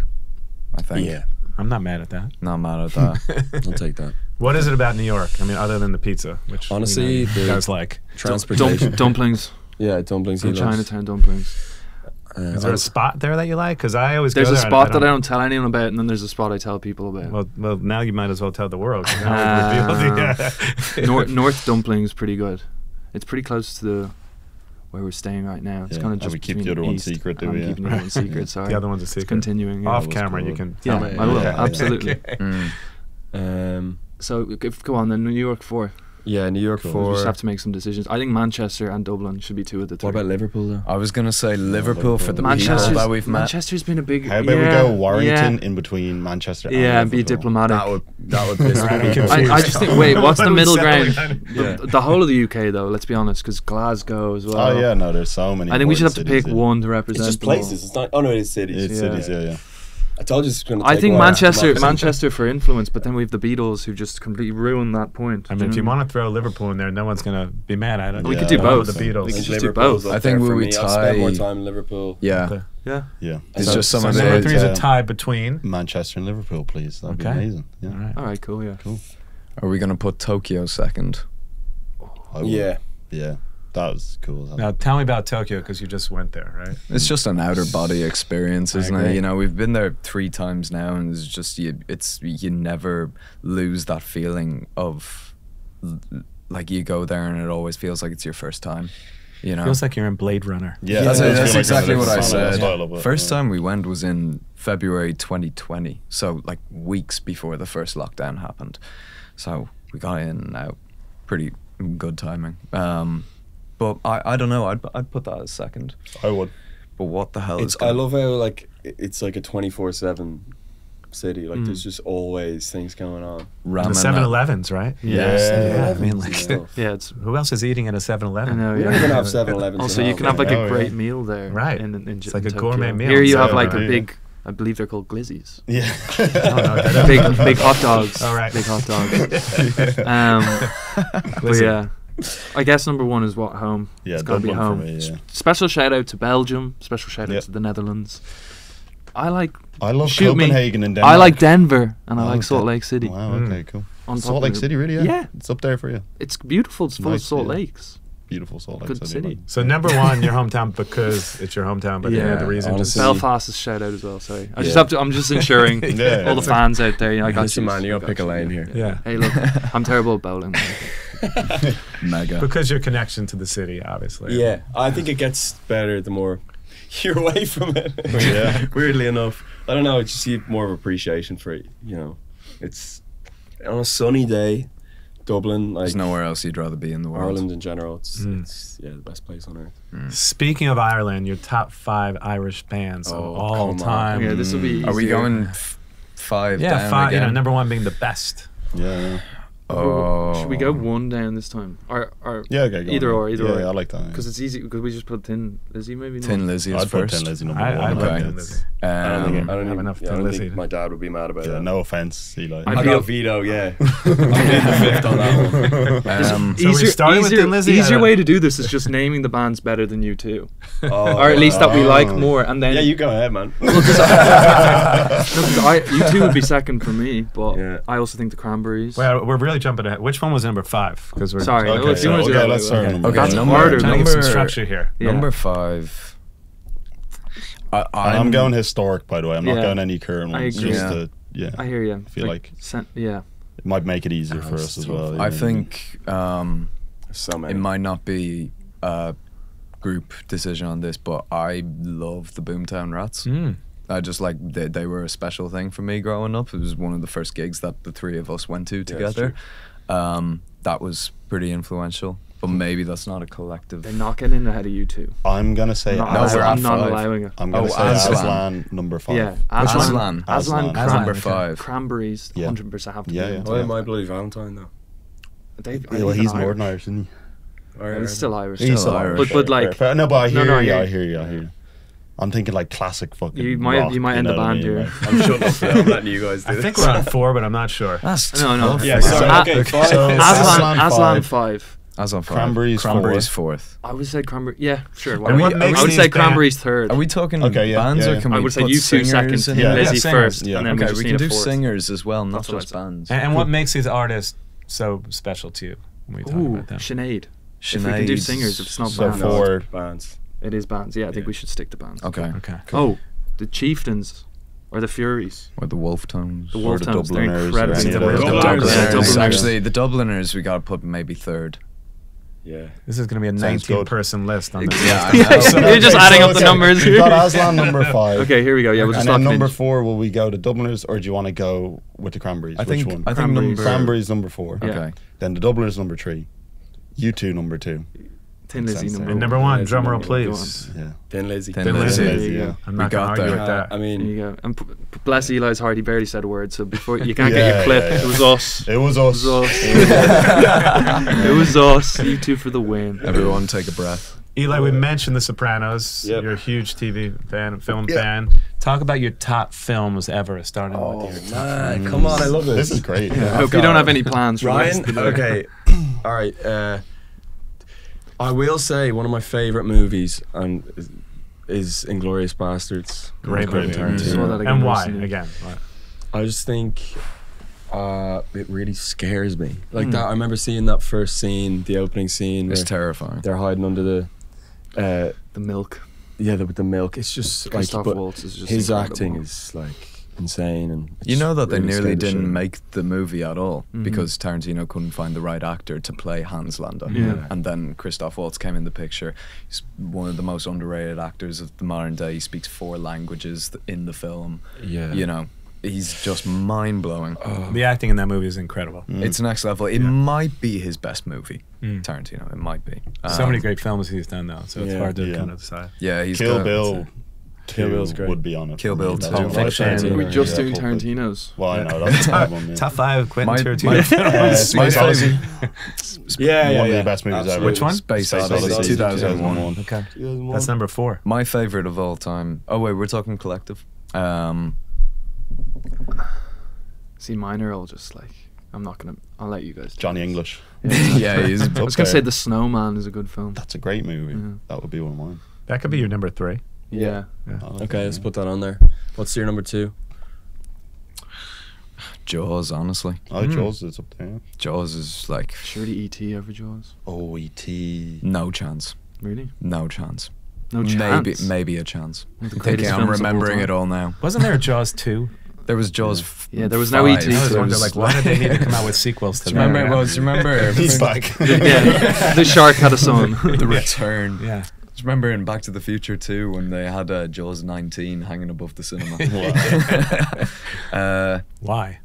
Speaker 2: I think.
Speaker 3: Yeah,
Speaker 4: I'm not mad at that.
Speaker 2: Not mad at that.
Speaker 3: I'll take that.
Speaker 4: What is it about New York? I mean, other than the pizza, which
Speaker 3: Honestly,
Speaker 4: you
Speaker 3: the-
Speaker 4: guys like.
Speaker 3: Transportation.
Speaker 1: Dumplings.
Speaker 3: Yeah, dumplings.
Speaker 1: From
Speaker 3: he loves.
Speaker 1: Chinatown dumplings.
Speaker 4: Is there a spot there that you like? Because I always
Speaker 1: There's
Speaker 4: go
Speaker 1: a
Speaker 4: there and
Speaker 1: spot that I don't tell anyone about, and then there's a spot I tell people about.
Speaker 4: Well, now you might as well tell the world. 'Cause now we've revealed the-
Speaker 1: North Dumplings pretty good. It's pretty close to the where we're staying right now. It's kind of just
Speaker 5: we keep the
Speaker 1: between
Speaker 5: other one
Speaker 1: east,
Speaker 5: secret,
Speaker 1: and
Speaker 5: do we?
Speaker 1: I'm keeping the other one secret. Sorry,
Speaker 4: The other one's a secret.
Speaker 1: It's continuing yeah.
Speaker 4: Off camera.
Speaker 5: cool.
Speaker 4: You can tell me.
Speaker 1: I will
Speaker 3: Yeah.
Speaker 1: absolutely.
Speaker 3: Um,
Speaker 1: So go on then. New York 4.
Speaker 3: yeah, New York
Speaker 1: We
Speaker 3: 4.
Speaker 1: just have to make some decisions. I think Manchester and Dublin should be 2 of the 3.
Speaker 3: What about Liverpool though?
Speaker 2: I was gonna say Liverpool for the people
Speaker 1: Manchester's,
Speaker 2: that we've met.
Speaker 1: Manchester's been a big.
Speaker 5: How about we go Warrington in between Manchester and
Speaker 1: and be
Speaker 5: Liverpool?
Speaker 1: diplomatic.
Speaker 3: That would piss
Speaker 4: Right, I'm
Speaker 3: me off.
Speaker 4: confused.
Speaker 1: I just think, wait, what's the middle
Speaker 4: Settling
Speaker 1: ground?
Speaker 4: on-
Speaker 1: The whole of the UK, though, let's be honest, because Glasgow as well.
Speaker 5: Oh yeah, no, there's so many.
Speaker 1: I think we should have to
Speaker 5: important
Speaker 1: pick
Speaker 5: cities,
Speaker 1: one to
Speaker 3: It's
Speaker 1: represent.
Speaker 3: just
Speaker 1: them all.
Speaker 3: places. It's not. Oh no, it's cities.
Speaker 5: It's
Speaker 1: Yeah.
Speaker 5: cities, yeah.
Speaker 3: I told you it's going to.
Speaker 1: I think Manchester for influence, but then we have the Beatles who just completely ruined that point.
Speaker 4: I mean, if you want to throw Liverpool in there, no one's going to be mad at it.
Speaker 1: We could do both.
Speaker 4: The Beatles.
Speaker 1: We could just do
Speaker 3: Liverpool's
Speaker 1: both.
Speaker 3: up
Speaker 2: I think
Speaker 3: there for
Speaker 2: we
Speaker 3: me. I've spent more
Speaker 2: tie-
Speaker 3: time in Liverpool.
Speaker 2: Yeah,
Speaker 4: Okay.
Speaker 1: Yeah.
Speaker 5: Yeah.
Speaker 2: it's
Speaker 3: So-
Speaker 2: just some
Speaker 4: So
Speaker 2: of
Speaker 4: number
Speaker 2: the.
Speaker 4: 3 is a tie between.
Speaker 5: Manchester and Liverpool, please. That'd be
Speaker 4: Okay.
Speaker 5: amazing. Yeah.
Speaker 4: All right.
Speaker 1: All right, cool, yeah.
Speaker 5: Cool.
Speaker 2: Are we gonna put Tokyo second?
Speaker 5: I would.
Speaker 3: Yeah.
Speaker 5: Yeah. That was cool.
Speaker 4: Now, tell me about Tokyo because you just went there, right?
Speaker 2: It's just an outer body experience,
Speaker 4: I
Speaker 2: isn't
Speaker 4: agree.
Speaker 2: it? You know, we've been there 3 times now, and it's just you never lose that feeling of like you go there and it always feels like it's your first time. You know,
Speaker 4: Feels like you're in Blade Runner.
Speaker 5: Yeah,
Speaker 2: that's,
Speaker 5: I feel
Speaker 2: that's
Speaker 5: like
Speaker 2: exactly what I
Speaker 5: that's the
Speaker 2: said.
Speaker 5: style of it,
Speaker 2: First
Speaker 5: yeah.
Speaker 2: time we went was in February 2020, so like weeks before the first lockdown happened. So we got in and out, pretty good timing. But I don't know. I'd put that as second.
Speaker 5: I would.
Speaker 2: But what the hell is?
Speaker 3: I love how like it's like a 24/7 city. Like there's just always things going on.
Speaker 2: ramen.
Speaker 4: The 7-Elevens, right?
Speaker 5: Yeah.
Speaker 4: I mean, like,
Speaker 1: Yeah, it's.
Speaker 4: who else is eating at a
Speaker 1: I
Speaker 4: 7-Eleven?
Speaker 1: know,
Speaker 3: We don't
Speaker 1: yeah.
Speaker 3: even have 7-Elevens.
Speaker 1: Also,
Speaker 3: in
Speaker 1: you
Speaker 3: Hull.
Speaker 1: can have like a
Speaker 5: Oh,
Speaker 1: great
Speaker 5: yeah.
Speaker 1: meal there.
Speaker 4: Right.
Speaker 1: In
Speaker 4: It's like a
Speaker 1: Tokyo.
Speaker 4: gourmet meal.
Speaker 1: Here you have
Speaker 4: So,
Speaker 1: like a
Speaker 5: yeah.
Speaker 1: big, I believe they're called glizzies.
Speaker 5: Yeah.
Speaker 1: big hot dogs.
Speaker 4: All right.
Speaker 1: Big hot dogs. But
Speaker 4: Glizzy.
Speaker 1: yeah. I guess number 1 is what, home.
Speaker 5: Yeah,
Speaker 1: It's gotta be
Speaker 5: Dublin
Speaker 1: home.
Speaker 5: for me, yeah.
Speaker 1: Special shout out to Belgium. Special shout out
Speaker 5: Yeah.
Speaker 1: to the Netherlands. I like
Speaker 5: I love
Speaker 1: Shoot me.
Speaker 5: Copenhagen and Denmark.
Speaker 1: I like Denver and I
Speaker 5: Oh,
Speaker 1: like Salt
Speaker 5: okay.
Speaker 1: Lake City.
Speaker 5: Wow, okay, cool.
Speaker 1: On top
Speaker 5: Salt
Speaker 1: of
Speaker 5: Lake
Speaker 1: it.
Speaker 5: City, really? Yeah.
Speaker 1: Yeah.
Speaker 5: It's up there for you.
Speaker 1: It's beautiful. It's full of
Speaker 5: Nice,
Speaker 1: salt
Speaker 5: yeah.
Speaker 1: lakes.
Speaker 5: Beautiful Salt Lake
Speaker 1: Good
Speaker 5: City.
Speaker 1: city.
Speaker 4: So number 1, your hometown because it's your hometown, but
Speaker 1: Yeah,
Speaker 4: the reason just
Speaker 3: honestly.
Speaker 1: Belfast is shout out as well. Sorry, I just
Speaker 3: Yeah.
Speaker 1: have to. I'm just ensuring
Speaker 5: Yeah.
Speaker 1: all the fans out there. You know, I got
Speaker 3: Listen,
Speaker 1: you.
Speaker 3: man, you
Speaker 1: I
Speaker 3: gotta pick a
Speaker 1: you,
Speaker 3: lane here.
Speaker 4: Yeah.
Speaker 1: Hey, look, I'm terrible at bowling.
Speaker 2: Mega.
Speaker 4: because your connection to the city, obviously.
Speaker 3: Yeah, I think it gets better the more you're away from it.
Speaker 5: Yeah.
Speaker 3: Weirdly enough, I don't know. It's just you have more of appreciation for it. You know, it's on a sunny day, Dublin, like
Speaker 2: There's nowhere else you'd rather be in the world.
Speaker 3: Ireland in general. It's the best place on earth.
Speaker 4: Speaking of Ireland, your top 5 Irish bands of
Speaker 3: Oh,
Speaker 4: all
Speaker 3: come on.
Speaker 4: time.
Speaker 1: Okay, this will be.
Speaker 2: Are we
Speaker 1: easier.
Speaker 2: going 5
Speaker 4: Yeah,
Speaker 2: down
Speaker 4: 5. You know,
Speaker 2: again?
Speaker 4: number 1 being the best.
Speaker 5: Yeah.
Speaker 2: Oh.
Speaker 1: Should we go 1 down this time? Or
Speaker 5: Yeah, okay. Go
Speaker 1: either
Speaker 5: on.
Speaker 1: or, either
Speaker 5: yeah,
Speaker 1: or.
Speaker 5: Yeah, I like that.
Speaker 1: Because it's easy. Because we just put Tin Lizzy maybe.
Speaker 2: Tin Lizzy is
Speaker 5: I'd put
Speaker 2: first.
Speaker 5: Tin Lizzy number
Speaker 4: I
Speaker 5: 1.
Speaker 4: love
Speaker 2: Okay.
Speaker 4: Tin Lizzy.
Speaker 3: I don't think
Speaker 4: have enough
Speaker 3: I
Speaker 4: Tin
Speaker 3: don't
Speaker 4: Lizzy.
Speaker 3: think my dad would be mad about
Speaker 5: Yeah,
Speaker 3: that.
Speaker 5: no offense, Eli.
Speaker 1: I
Speaker 3: I
Speaker 1: feel-
Speaker 3: got veto. Yeah, I'm in the fifth on that one.
Speaker 4: So we started with Tin Lizzy?
Speaker 1: Easier way to do this is just naming the bands better than you two,
Speaker 3: Oh,
Speaker 1: or at least that we like
Speaker 5: Oh.
Speaker 1: more, and then
Speaker 3: yeah, you go ahead, man.
Speaker 1: you two would be second for me, but
Speaker 3: Yeah.
Speaker 1: I also think the Cranberries.
Speaker 4: Well, we're really jumping ahead. Which one was number 5? Because we're
Speaker 1: Sorry,
Speaker 5: Okay,
Speaker 1: if you want to do
Speaker 5: okay,
Speaker 1: that,
Speaker 5: let's start
Speaker 1: okay.
Speaker 5: number
Speaker 2: Okay,
Speaker 1: That's
Speaker 2: number-
Speaker 1: harder.
Speaker 4: trying to
Speaker 1: though.
Speaker 4: give some
Speaker 2: number-
Speaker 4: structure here.
Speaker 1: Yeah.
Speaker 2: Number 5.
Speaker 5: I'm going historic, by the way. I'm not
Speaker 1: Yeah.
Speaker 5: going any current
Speaker 1: I
Speaker 5: ones.
Speaker 1: agree.
Speaker 5: Just
Speaker 2: Yeah.
Speaker 5: to, yeah.
Speaker 1: I hear you.
Speaker 5: I feel like
Speaker 1: yeah.
Speaker 5: it might make it easier for
Speaker 3: it's
Speaker 5: us as
Speaker 3: tough.
Speaker 5: well.
Speaker 2: I
Speaker 5: yeah.
Speaker 2: think
Speaker 3: So many.
Speaker 2: it might not be a group decision on this, but I love the Boomtown Rats. I just like they were a special thing for me growing up. It was one of the first gigs that the 3 of us went to
Speaker 3: that's
Speaker 2: together. That was pretty influential, but maybe that's not a collective.
Speaker 1: They're not getting in ahead of you two.
Speaker 5: I'm gonna say
Speaker 1: I'm not,
Speaker 2: No, we're
Speaker 1: I'm
Speaker 2: at
Speaker 1: not
Speaker 2: 5.
Speaker 1: allowing it.
Speaker 5: I'm gonna
Speaker 2: Oh,
Speaker 5: say
Speaker 2: Aslan.
Speaker 5: Aslan number 5.
Speaker 1: Yeah,
Speaker 2: Aslan.
Speaker 1: Aslan,
Speaker 5: Aslan.
Speaker 2: Number
Speaker 4: okay.
Speaker 2: 5.
Speaker 1: Cranberries,
Speaker 5: Yeah.
Speaker 1: 100% have to
Speaker 5: Yeah,
Speaker 1: be.
Speaker 5: yeah.
Speaker 3: Why My Bloody Valentine though?
Speaker 5: Well, he's Northern Irish, isn't
Speaker 1: He's still Irish.
Speaker 5: he? He's
Speaker 2: Still
Speaker 5: still
Speaker 2: Irish.
Speaker 5: Irish.
Speaker 1: But like,
Speaker 5: no, but I hear
Speaker 1: No,
Speaker 5: you.
Speaker 1: yeah.
Speaker 5: I hear you. I hear you. I'm thinking like classic fucking.
Speaker 1: You might-
Speaker 5: rock,
Speaker 1: you might end
Speaker 5: know
Speaker 1: the
Speaker 5: what I
Speaker 1: band
Speaker 5: mean?
Speaker 1: here.
Speaker 5: Like,
Speaker 3: I'm shutting up now. I'm letting you guys do
Speaker 4: I
Speaker 3: this.
Speaker 4: think we're on 4, but I'm not sure.
Speaker 2: That's
Speaker 1: No, no.
Speaker 2: tough.
Speaker 3: Yeah, sorry.
Speaker 1: Ah,
Speaker 3: Okay, fine.
Speaker 5: so-
Speaker 1: Aslan
Speaker 5: Aslan
Speaker 1: 5.
Speaker 2: Aslan 5.
Speaker 5: Cranberries
Speaker 2: Cranberries
Speaker 5: fourth.
Speaker 2: 4th.
Speaker 1: I would say Cranberries. Yeah, sure.
Speaker 4: And what
Speaker 2: we-
Speaker 4: makes
Speaker 1: I would
Speaker 4: these
Speaker 1: say
Speaker 4: bands-
Speaker 1: Cranberries third.
Speaker 2: Are we talking
Speaker 5: Okay, yeah,
Speaker 2: bands
Speaker 5: yeah,
Speaker 2: or
Speaker 5: yeah.
Speaker 2: can
Speaker 1: I
Speaker 2: we
Speaker 1: would say
Speaker 2: put
Speaker 1: you two
Speaker 2: singers
Speaker 1: second,
Speaker 2: in
Speaker 1: Tin
Speaker 5: Yeah.
Speaker 2: there?
Speaker 1: Lizzy
Speaker 4: singers.
Speaker 1: first,
Speaker 5: Yeah.
Speaker 1: and then we
Speaker 2: Okay,
Speaker 1: just
Speaker 2: we
Speaker 1: need
Speaker 2: can
Speaker 1: a
Speaker 2: do
Speaker 1: fourth.
Speaker 2: singers as well, not
Speaker 1: That's what I
Speaker 2: just
Speaker 1: said.
Speaker 2: bands.
Speaker 4: And what makes these artists so special to you when we talk
Speaker 1: Ooh,
Speaker 4: about them?
Speaker 1: Sinead. If we can do singers, if it's not
Speaker 5: So
Speaker 1: bands.
Speaker 5: for
Speaker 3: bands.
Speaker 1: It is bands. Yeah, I think
Speaker 3: Yeah.
Speaker 1: we should stick to bands.
Speaker 2: Okay.
Speaker 4: Okay.
Speaker 1: Oh, the Chieftains or the Furies.
Speaker 2: Or the Wolf Tones.
Speaker 1: The
Speaker 5: or
Speaker 1: Wolf
Speaker 5: the
Speaker 1: Tones. They're
Speaker 5: Dubliners or
Speaker 1: incredible.
Speaker 5: any of
Speaker 2: The
Speaker 5: those.
Speaker 3: Dubliners.
Speaker 2: Dubliners.
Speaker 1: Yeah, Dubliners.
Speaker 2: Actually, the Dubliners we gotta put maybe 3rd.
Speaker 3: Yeah.
Speaker 4: This is going to be a 19-person list on this.
Speaker 1: Yeah, you're just adding up the numbers.
Speaker 5: We've got Aslan number 5.
Speaker 1: Okay, here we go. Yeah, we'll just
Speaker 5: and then
Speaker 1: lock
Speaker 5: number
Speaker 1: in.
Speaker 5: 4, will we go to Dubliners, or do you want to go with the Cranberries?
Speaker 2: I think
Speaker 5: Which one?
Speaker 2: Cranberries
Speaker 5: number 4.
Speaker 1: Yeah.
Speaker 2: Okay.
Speaker 5: Then the Dubliners number 3. U2 number 2.
Speaker 1: Tin Lizzy
Speaker 5: Sense
Speaker 1: number
Speaker 5: there.
Speaker 4: And number 1, drum roll, please.
Speaker 5: Yeah.
Speaker 3: Thin Lizzy.
Speaker 2: Thin Lizzy.
Speaker 5: Yeah.
Speaker 4: I'm
Speaker 2: We
Speaker 4: not going
Speaker 2: got
Speaker 4: to argue
Speaker 2: there.
Speaker 4: with that.
Speaker 3: I mean,
Speaker 1: There you go. And bless Eli's heart, he barely said a word, so before you can't get
Speaker 5: Yeah,
Speaker 1: your clip.
Speaker 5: yeah, yeah.
Speaker 1: It was us.
Speaker 5: It was
Speaker 1: It
Speaker 5: us.
Speaker 1: was us. It was us. You two for the win.
Speaker 2: Everyone take a breath.
Speaker 4: Eli, we mentioned The Sopranos.
Speaker 3: Yep.
Speaker 4: You're a huge TV fan, film fan. Talk about your top films ever, starting with your top.
Speaker 3: man, come on, I love
Speaker 5: This
Speaker 3: this.
Speaker 5: is great.
Speaker 1: I hope you don't have any plans for
Speaker 3: Ryan,
Speaker 1: the rest of the day.
Speaker 3: okay, all right. I will say one of my favorite movies is Inglourious Bastards.
Speaker 4: Great
Speaker 3: Quentin
Speaker 4: movie.
Speaker 3: Tarantino.
Speaker 1: Saw that again
Speaker 4: And why?
Speaker 1: recently.
Speaker 4: Again. Why?
Speaker 3: I just think it really scares me. Like that, I remember seeing that first scene, the opening scene.
Speaker 2: It's
Speaker 3: where
Speaker 2: terrifying.
Speaker 3: they're hiding under the
Speaker 1: The milk.
Speaker 3: with the milk. It's just like,
Speaker 1: Christoph
Speaker 3: but
Speaker 1: Waltz is just
Speaker 3: his
Speaker 1: incredible.
Speaker 3: acting is like insane, and it's
Speaker 2: You know that they
Speaker 3: really
Speaker 2: nearly
Speaker 3: scared the shit
Speaker 2: didn't
Speaker 3: out of me.
Speaker 2: make the movie at all because Tarantino couldn't find the right actor to play Hans Landa.
Speaker 1: Yeah.
Speaker 2: And then Christoph Waltz came in the picture. He's one of the most underrated actors of the modern day. He speaks 4 languages in the film.
Speaker 3: Yeah.
Speaker 2: You know, he's just mind-blowing.
Speaker 4: The acting in that movie is incredible.
Speaker 2: It's next level. It might be his best movie, Tarantino. It might be.
Speaker 4: So many great films he's done though, so it's
Speaker 3: Yeah.
Speaker 4: hard to
Speaker 5: Yeah.
Speaker 4: kind of decide.
Speaker 2: Yeah, he's
Speaker 5: Kill
Speaker 2: got-
Speaker 5: Bill.
Speaker 3: Kill Bill's great.
Speaker 5: Would be on it.
Speaker 2: Kill Bill
Speaker 5: That's
Speaker 2: 2.
Speaker 5: one.
Speaker 4: Pulp Fiction.
Speaker 1: We're just
Speaker 5: Yeah,
Speaker 1: doing
Speaker 5: Pulp Fiction.
Speaker 1: Tarantino's.
Speaker 5: Well, I know that's the one. Yeah.
Speaker 4: Top 5 Quentin
Speaker 2: My-
Speaker 4: Tarantino
Speaker 2: my-
Speaker 4: films.
Speaker 2: my
Speaker 5: Space Odyssey.
Speaker 3: Yeah,
Speaker 5: One of the best movies ever.
Speaker 3: Absolutely.
Speaker 4: Which one?
Speaker 2: Space
Speaker 5: Space
Speaker 2: Odyssey,
Speaker 5: Odyssey,
Speaker 2: 2001.
Speaker 4: Okay. That's number 4.
Speaker 2: My favorite of all time. Oh wait, we're talking collective.
Speaker 1: See, mine are all just like, I'll let you guys.
Speaker 5: Johnny English.
Speaker 2: Yeah, he's
Speaker 1: I was going to say The Snowman is a good film.
Speaker 5: That's a great movie.
Speaker 1: Yeah.
Speaker 5: That would be one of mine.
Speaker 4: That could be your number 3.
Speaker 1: Yeah.
Speaker 3: Okay, let's put that on there. What's your number 2?
Speaker 2: Jaws. Honestly,
Speaker 5: Oh, Jaws is up there.
Speaker 2: Jaws is like
Speaker 1: Surely E.T. over Jaws.
Speaker 5: Oh, E.T.
Speaker 2: no chance.
Speaker 1: Really?
Speaker 2: No chance.
Speaker 1: No chance.
Speaker 2: Maybe a chance.
Speaker 1: One of the
Speaker 2: I'm thinking
Speaker 1: greatest
Speaker 2: I'm
Speaker 1: films of all
Speaker 2: remembering
Speaker 1: time.
Speaker 2: it all now.
Speaker 4: Wasn't there a Jaws 2?
Speaker 2: There was Jaws.
Speaker 1: Yeah, there was no
Speaker 2: 5.
Speaker 1: E.T.
Speaker 4: I always
Speaker 1: There
Speaker 4: wonder,
Speaker 1: was-
Speaker 4: like, why did they need to come out with sequels to
Speaker 2: Do you remember?
Speaker 4: that?
Speaker 2: Well, do you remember?
Speaker 5: He's back.
Speaker 1: Yeah, the shark had a son.
Speaker 2: The Return.
Speaker 4: Yeah.
Speaker 2: Do you remember in Back to the Future 2 when they had Jaws 19 hanging above the cinema?
Speaker 4: Why?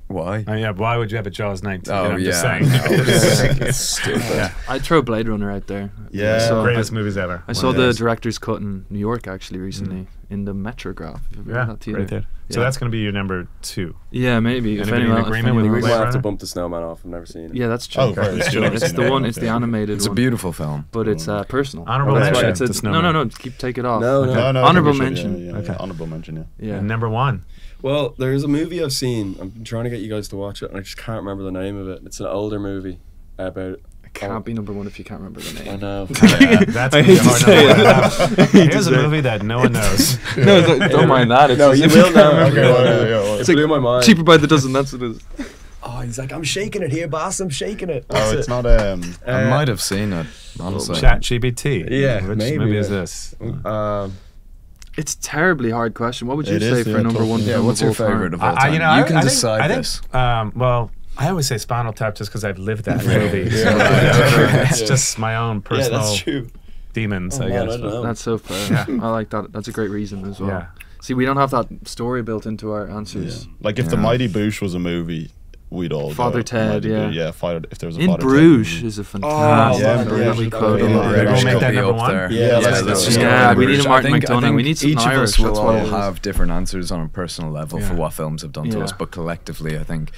Speaker 2: Why?
Speaker 4: Yeah, why would you have a Jaws 19?
Speaker 2: Oh,
Speaker 4: I'm just
Speaker 2: yeah.
Speaker 4: saying.
Speaker 3: It's stupid.
Speaker 4: Yeah.
Speaker 1: I'd throw Blade Runner out there.
Speaker 5: Yeah.
Speaker 1: I saw,
Speaker 4: Greatest movies ever.
Speaker 1: I saw
Speaker 4: One of
Speaker 1: the
Speaker 4: those.
Speaker 1: director's cut in New York actually recently in the Metrograph. Have you ever
Speaker 4: Yeah,
Speaker 1: heard that theater?
Speaker 4: right there. So
Speaker 1: Yeah.
Speaker 4: that's going to be your number 2.
Speaker 1: Yeah, maybe.
Speaker 4: Anybody in agreement with
Speaker 3: We
Speaker 4: Blade
Speaker 3: might have to
Speaker 4: Runner?
Speaker 3: bump the Snowman off. I've never seen it.
Speaker 1: Yeah, that's true.
Speaker 5: Oh, right.
Speaker 1: It's,
Speaker 5: You've never
Speaker 1: it's
Speaker 5: seen
Speaker 1: the
Speaker 5: it.
Speaker 1: one. It's the
Speaker 5: Okay.
Speaker 1: animated
Speaker 2: It's a
Speaker 1: one.
Speaker 2: beautiful film.
Speaker 1: But it's personal.
Speaker 4: Honorable
Speaker 1: That's why
Speaker 4: mention,
Speaker 1: it's
Speaker 4: The
Speaker 1: no,
Speaker 4: Snowman.
Speaker 1: take it off.
Speaker 3: No, no.
Speaker 5: No, no.
Speaker 1: Honorable
Speaker 5: I think we should,
Speaker 1: mention.
Speaker 5: Yeah,
Speaker 4: Okay.
Speaker 5: Honorable mention, yeah.
Speaker 1: Yeah.
Speaker 4: And number 1.
Speaker 3: Well, there's a movie I've seen. I'm trying to get you guys to watch it, and I just can't remember the name of it. It's an older movie about.
Speaker 1: It can't be number 1 if you can't remember the
Speaker 3: I
Speaker 1: name.
Speaker 3: know.
Speaker 4: That's
Speaker 1: I
Speaker 4: going to be
Speaker 1: hate
Speaker 4: a
Speaker 1: to
Speaker 4: hard
Speaker 1: say
Speaker 4: number
Speaker 1: it.
Speaker 4: to have. Here's a movie that no one knows.
Speaker 1: No, don't mind that. It's
Speaker 3: No,
Speaker 1: just
Speaker 3: you
Speaker 1: if
Speaker 3: will
Speaker 1: can't
Speaker 3: know.
Speaker 1: remember
Speaker 5: Okay,
Speaker 1: it.
Speaker 5: well, yeah, well,
Speaker 3: It blew my mind.
Speaker 1: Cheaper by the dozen. That's what it is.
Speaker 3: Oh, he's like, I'm shaking it here, boss. I'm shaking it.
Speaker 5: Oh,
Speaker 3: What's
Speaker 5: it's
Speaker 3: it?
Speaker 5: not.
Speaker 2: I might have seen it, honestly.
Speaker 4: ChatGPT.
Speaker 3: Yeah,
Speaker 4: Which
Speaker 3: maybe,
Speaker 4: movie is
Speaker 3: yeah.
Speaker 4: this?
Speaker 1: It's a terribly hard question. What would you
Speaker 5: It
Speaker 1: say
Speaker 5: is,
Speaker 1: for
Speaker 5: yeah,
Speaker 1: number
Speaker 5: tough.
Speaker 1: 1
Speaker 2: Yeah,
Speaker 1: film
Speaker 2: what's
Speaker 1: of
Speaker 2: your
Speaker 1: all time?
Speaker 2: favorite of all time?
Speaker 4: I
Speaker 2: can
Speaker 4: think-
Speaker 2: decide
Speaker 4: I think,
Speaker 2: this.
Speaker 4: Well, I always say Spinal Tap just because I've lived that
Speaker 3: Yeah.
Speaker 4: movie.
Speaker 3: Yeah.
Speaker 4: So
Speaker 3: Yeah.
Speaker 4: it's just my own
Speaker 3: Yeah,
Speaker 4: personal
Speaker 3: that's true.
Speaker 4: demons,
Speaker 3: Oh,
Speaker 4: I
Speaker 3: man,
Speaker 4: guess.
Speaker 3: I don't know.
Speaker 1: That's so fair. I like that. That's a great reason as well.
Speaker 4: Yeah.
Speaker 1: See, we don't have that story built into our
Speaker 5: Yeah.
Speaker 1: answers.
Speaker 5: Like if the
Speaker 2: Yeah.
Speaker 5: Mighty Boosh was a movie, we'd all go
Speaker 1: Father
Speaker 5: with
Speaker 1: Ted,
Speaker 5: Mighty
Speaker 1: yeah.
Speaker 5: Boosh. Yeah, if there was a
Speaker 1: In
Speaker 5: Father
Speaker 1: Bruges
Speaker 5: Ted movie.
Speaker 1: is a fantastic
Speaker 5: yeah,
Speaker 1: film
Speaker 5: yeah,
Speaker 1: that we
Speaker 5: yeah,
Speaker 1: quote a
Speaker 5: yeah,
Speaker 1: lot.
Speaker 5: yeah,
Speaker 4: We'll
Speaker 2: Bruges
Speaker 4: make
Speaker 2: could
Speaker 4: that
Speaker 2: be
Speaker 4: number
Speaker 2: up
Speaker 4: 1.
Speaker 2: there.
Speaker 3: Yeah,
Speaker 2: let's
Speaker 3: let's
Speaker 2: just
Speaker 1: go
Speaker 2: go
Speaker 1: with
Speaker 2: with
Speaker 1: we need a
Speaker 2: Bruges.
Speaker 1: Martin
Speaker 2: I think
Speaker 1: McDonagh. We need some
Speaker 2: each of
Speaker 1: Irish,
Speaker 2: us will
Speaker 1: that's what it
Speaker 2: all
Speaker 1: is.
Speaker 2: have different answers on a personal level for
Speaker 4: Yeah.
Speaker 2: what films have done to
Speaker 1: Yeah.
Speaker 2: us, but collectively, I think,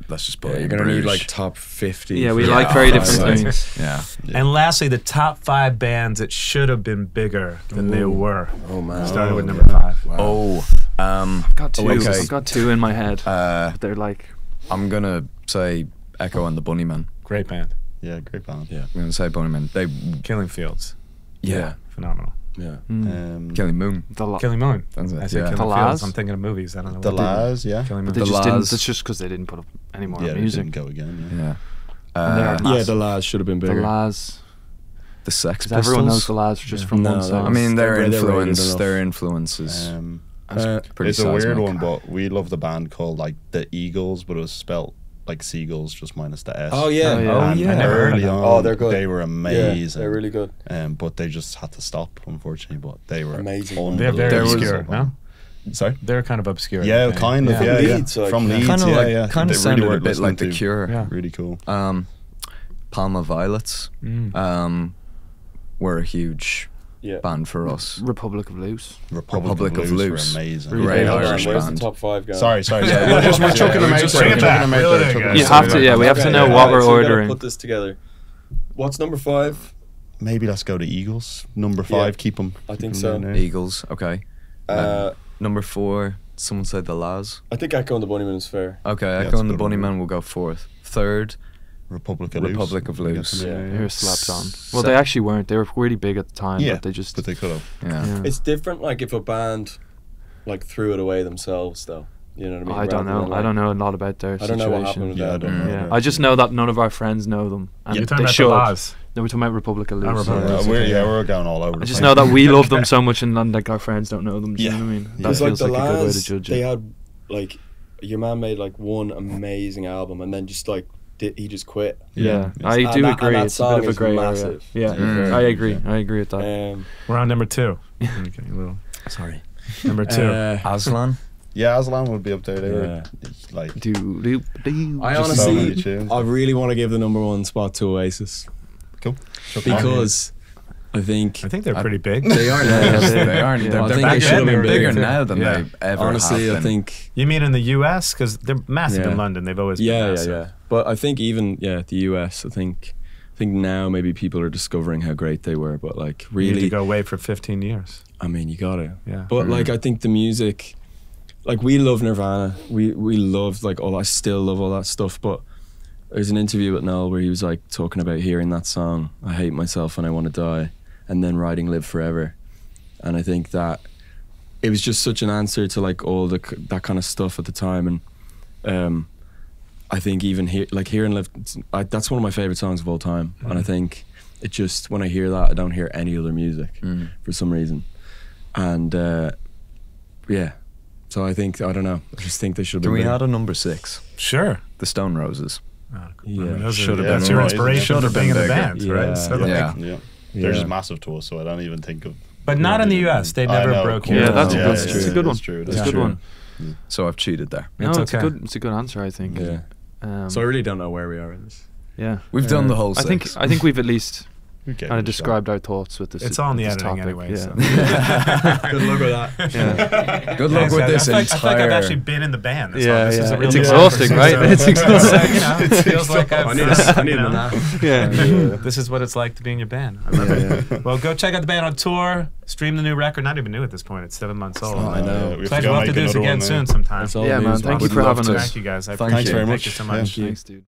Speaker 2: let's just put
Speaker 3: Yeah,
Speaker 2: it
Speaker 3: you're
Speaker 2: in
Speaker 3: gonna need
Speaker 2: Bruges.
Speaker 3: like top 50.
Speaker 1: Yeah, we
Speaker 3: for-
Speaker 1: like very
Speaker 2: Oh,
Speaker 1: different
Speaker 2: right.
Speaker 1: things.
Speaker 2: Yeah.
Speaker 4: And lastly, the top 5 bands that should have been bigger than they were.
Speaker 3: Oh man.
Speaker 4: Starting with number 5.
Speaker 3: Wow.
Speaker 2: Oh,
Speaker 1: I've got two.
Speaker 2: Okay.
Speaker 1: I've got 2 in my head.
Speaker 2: uh,
Speaker 1: They're like
Speaker 2: I'm gonna say Echo and the Bunnymen.
Speaker 4: Great band.
Speaker 5: Yeah, great band.
Speaker 3: Yeah.
Speaker 2: I'm gonna say Bunnymen. They,
Speaker 4: Killing Fields.
Speaker 2: yeah,
Speaker 4: Phenomenal.
Speaker 3: Yeah.
Speaker 2: Killing Moon.
Speaker 4: Killing Moon.
Speaker 2: That's it,
Speaker 4: I said
Speaker 2: yeah.
Speaker 4: Killing
Speaker 1: The
Speaker 4: Fields.
Speaker 1: Laz?
Speaker 4: I'm thinking of movies. I don't know.
Speaker 5: The
Speaker 4: what they-
Speaker 5: Laz, yeah.
Speaker 4: Killing Moon.
Speaker 1: But they
Speaker 2: The
Speaker 1: just didn't.
Speaker 2: Laz.
Speaker 1: That's just because they didn't put up any more
Speaker 5: Yeah, they
Speaker 1: music.
Speaker 5: didn't go again. Yeah.
Speaker 2: Yeah.
Speaker 1: And they're
Speaker 2: Uh,
Speaker 3: Yeah, the Laz should have been
Speaker 1: The
Speaker 3: bigger.
Speaker 1: Laz.
Speaker 2: the Sex
Speaker 1: 'Cause everyone knows
Speaker 2: Pistols.
Speaker 1: the Laz just
Speaker 3: Yeah.
Speaker 1: from
Speaker 3: No,
Speaker 1: one
Speaker 3: that
Speaker 1: song.
Speaker 2: I mean, their
Speaker 3: They're rated
Speaker 2: influence.
Speaker 3: enough.
Speaker 2: Their influence is
Speaker 5: Um,
Speaker 2: pretty
Speaker 5: it's a weird
Speaker 2: seismic.
Speaker 5: one, but we love the band called like the Eagles, but it was spelt like Seagulls, just minus the S.
Speaker 3: Oh yeah,
Speaker 5: And
Speaker 4: I never heard of
Speaker 5: early
Speaker 4: them.
Speaker 5: on,
Speaker 3: Oh, they're good.
Speaker 5: They were amazing.
Speaker 3: Yeah, they're really good.
Speaker 5: But they just had to stop, unfortunately. But they were
Speaker 3: Amazing.
Speaker 4: They're very obscure,
Speaker 5: unbelievable.
Speaker 4: no?
Speaker 5: Sorry?
Speaker 4: They're kind of obscure.
Speaker 5: Yeah,
Speaker 4: I think.
Speaker 5: kind of.
Speaker 3: From
Speaker 5: Yeah,
Speaker 3: Leeds,
Speaker 5: yeah.
Speaker 3: like-
Speaker 5: From Leeds,
Speaker 2: Kind of
Speaker 5: yeah.
Speaker 2: kind
Speaker 5: They
Speaker 2: of sounded
Speaker 5: really
Speaker 2: a
Speaker 5: worth
Speaker 2: bit like
Speaker 5: listening
Speaker 2: The
Speaker 5: to.
Speaker 2: Cure.
Speaker 4: Yeah.
Speaker 5: Really cool.
Speaker 2: Palma Violets were a huge
Speaker 3: Yeah.
Speaker 2: band for us.
Speaker 1: Republic of Loose.
Speaker 2: Republic of
Speaker 5: Were
Speaker 2: Loose.
Speaker 5: amazing.
Speaker 1: Really
Speaker 2: Great
Speaker 1: good.
Speaker 2: Irish
Speaker 3: Where's
Speaker 2: band.
Speaker 3: the top 5 going?
Speaker 5: Sorry.
Speaker 2: Yeah,
Speaker 5: we're chucking them out
Speaker 4: just
Speaker 5: there.
Speaker 4: bring it back. Reel it in, guys.
Speaker 1: You have to, yeah, we have to know what we're
Speaker 3: so we gotta
Speaker 1: ordering.
Speaker 3: put this together. What's number 5?
Speaker 5: Maybe let's go to Eagles. Number 5, keep them.
Speaker 3: I think so.
Speaker 2: Eagles, okay. Number 4, someone said the Laz.
Speaker 3: I think Echo and the Bunnymen is fair.
Speaker 2: Okay,
Speaker 5: that's
Speaker 2: Echo and
Speaker 5: a
Speaker 2: the
Speaker 5: good one.
Speaker 2: Bunnymen will go 4th. 3rd,
Speaker 5: Republic of Loose.
Speaker 2: Republic of Loose.
Speaker 3: Yeah.
Speaker 1: They were slapped on. Well, they actually weren't. They were really big at the time,
Speaker 5: Yeah,
Speaker 1: but they just.
Speaker 5: but they could have.
Speaker 2: Yeah.
Speaker 3: It's different, like if a band like threw it away themselves, though. You know what I mean?
Speaker 1: I don't
Speaker 3: Rather
Speaker 1: know.
Speaker 3: than,
Speaker 1: I don't know a lot about their
Speaker 3: I don't know what happened
Speaker 1: situation.
Speaker 3: with
Speaker 5: Yeah, I
Speaker 3: that.
Speaker 5: don't know.
Speaker 1: Yeah, I just know that none of our friends know them, and
Speaker 4: You're talking
Speaker 1: they
Speaker 4: about
Speaker 1: should.
Speaker 4: the Laws.
Speaker 1: No, we're talking about Republic of Loose.
Speaker 4: Republic of Loose.
Speaker 5: We're going all over.
Speaker 1: I
Speaker 5: the
Speaker 1: just
Speaker 5: place.
Speaker 1: know that we love them so much, and like our friends don't know them. Do you know what I mean? That
Speaker 3: Because like
Speaker 1: feels
Speaker 3: the
Speaker 1: like a good way to
Speaker 3: lads,
Speaker 1: judge
Speaker 3: they
Speaker 1: it.
Speaker 3: had like your man made like one amazing album, and then just like he just quit.
Speaker 1: Yeah,
Speaker 5: Yeah.
Speaker 1: I
Speaker 3: And
Speaker 1: do
Speaker 3: that-
Speaker 1: agree.
Speaker 3: and that
Speaker 1: It's a bit of a
Speaker 3: song is
Speaker 1: grey area.
Speaker 3: massive.
Speaker 1: Yeah,
Speaker 2: Mm.
Speaker 1: I agree. I agree with that.
Speaker 4: We're on number 2. Okay, a little.
Speaker 2: Sorry.
Speaker 4: Number 2.
Speaker 2: Aslan?
Speaker 5: Yeah, Aslan would be up there. They were like.
Speaker 1: Do.
Speaker 3: I
Speaker 5: Just so many
Speaker 3: honestly,
Speaker 5: tunes.
Speaker 3: I really want to give the number 1 spot to Oasis
Speaker 5: Cool.
Speaker 3: because I think
Speaker 4: they're pretty big.
Speaker 3: they are.
Speaker 2: They aren't.
Speaker 1: Yeah.
Speaker 2: They're
Speaker 3: I think
Speaker 2: bigger,
Speaker 3: they should have been
Speaker 2: bigger
Speaker 3: bigger.
Speaker 2: now than
Speaker 4: Yeah.
Speaker 2: they ever
Speaker 3: Honestly,
Speaker 2: have
Speaker 3: I
Speaker 2: been.
Speaker 3: think
Speaker 4: You mean in the U.S.? Because they're massive
Speaker 3: Yeah.
Speaker 4: in London. They've always been
Speaker 3: yeah.
Speaker 4: massive.
Speaker 3: But I think even the US. I think now maybe people are discovering how great they were. But like
Speaker 4: You need to
Speaker 3: really,
Speaker 4: go away for 15 years.
Speaker 3: I mean, you gotta.
Speaker 4: Yeah.
Speaker 3: But like I think the music, like we love Nirvana. We loved like all. I still love all that stuff. But there's an interview with Noel where he was like talking about hearing that song, "I Hate Myself and I Want to Die," and then writing "Live Forever," and I think that it was just such an answer to like all that kind of stuff at the time. And I think even hearing "Live," that's one of my favorite songs of all time. And I think it just when I hear that, I don't hear any other music for some reason. And yeah, so I don't know. I just think they should.
Speaker 2: Can we
Speaker 3: been
Speaker 2: add a number 6?
Speaker 4: Sure.
Speaker 2: The Stone Roses.
Speaker 3: Yeah.
Speaker 2: Should have
Speaker 4: That's
Speaker 2: been
Speaker 4: your
Speaker 2: right.
Speaker 4: inspiration
Speaker 2: Should
Speaker 4: for
Speaker 2: have
Speaker 4: being in
Speaker 2: been
Speaker 4: the
Speaker 2: bigger.
Speaker 4: band,
Speaker 3: Yeah.
Speaker 4: right? So like-
Speaker 2: Yeah.
Speaker 5: Yeah.
Speaker 3: Yeah.
Speaker 5: They're just massive to us, so I don't even think of.
Speaker 4: But not in the U.S. They
Speaker 5: I
Speaker 4: never
Speaker 5: know,
Speaker 4: broke
Speaker 5: cool.
Speaker 4: here.
Speaker 1: Yeah, that's
Speaker 3: that's
Speaker 1: it's a good one.
Speaker 5: That's true.
Speaker 1: It's a
Speaker 5: That's
Speaker 1: good
Speaker 5: true.
Speaker 1: one.
Speaker 2: So I've cheated there.
Speaker 1: No,
Speaker 4: It's
Speaker 1: it's a
Speaker 4: okay.
Speaker 1: good. It's a good answer, I think.
Speaker 3: Yeah. So I really don't know where we are in this.
Speaker 1: Yeah.
Speaker 2: We've done the whole
Speaker 1: I
Speaker 2: 6.
Speaker 1: think we've at least
Speaker 5: Okay,
Speaker 1: kind of described our thoughts with this.
Speaker 4: It's all in the
Speaker 1: this
Speaker 4: editing
Speaker 1: topic.
Speaker 4: anyway.
Speaker 1: Yeah.
Speaker 4: So.
Speaker 3: Good luck with that.
Speaker 1: Yeah.
Speaker 2: Good luck with this
Speaker 4: I feel like I've
Speaker 2: entire...
Speaker 4: actually been in the band. This
Speaker 1: Yeah,
Speaker 4: this is
Speaker 1: yeah.
Speaker 4: a real
Speaker 1: It's
Speaker 4: deal
Speaker 1: exhausting,
Speaker 4: for me,
Speaker 1: right?
Speaker 4: so-
Speaker 1: It's exhausting.
Speaker 4: You know, it feels like I've,
Speaker 3: I need
Speaker 4: you
Speaker 3: a
Speaker 4: know,
Speaker 3: nap.
Speaker 1: Yeah.
Speaker 4: This is what it's like to be in your band. I love it. Well, go check out the band on tour. Stream the new record. Not even new at this point. It's 7 months old.
Speaker 3: Oh, I know.
Speaker 5: We
Speaker 4: Pleasure. We'll have to do this again soon sometime.
Speaker 3: That's all
Speaker 1: Yeah,
Speaker 3: it
Speaker 1: man.
Speaker 3: is,
Speaker 1: Thank you
Speaker 3: Would
Speaker 1: for
Speaker 3: love
Speaker 1: having
Speaker 3: to.
Speaker 1: us.
Speaker 4: Thank you guys. I
Speaker 2: Thank
Speaker 4: appreciate
Speaker 2: you
Speaker 4: it.
Speaker 2: very
Speaker 4: Thank you so much.
Speaker 1: Thanks, dude.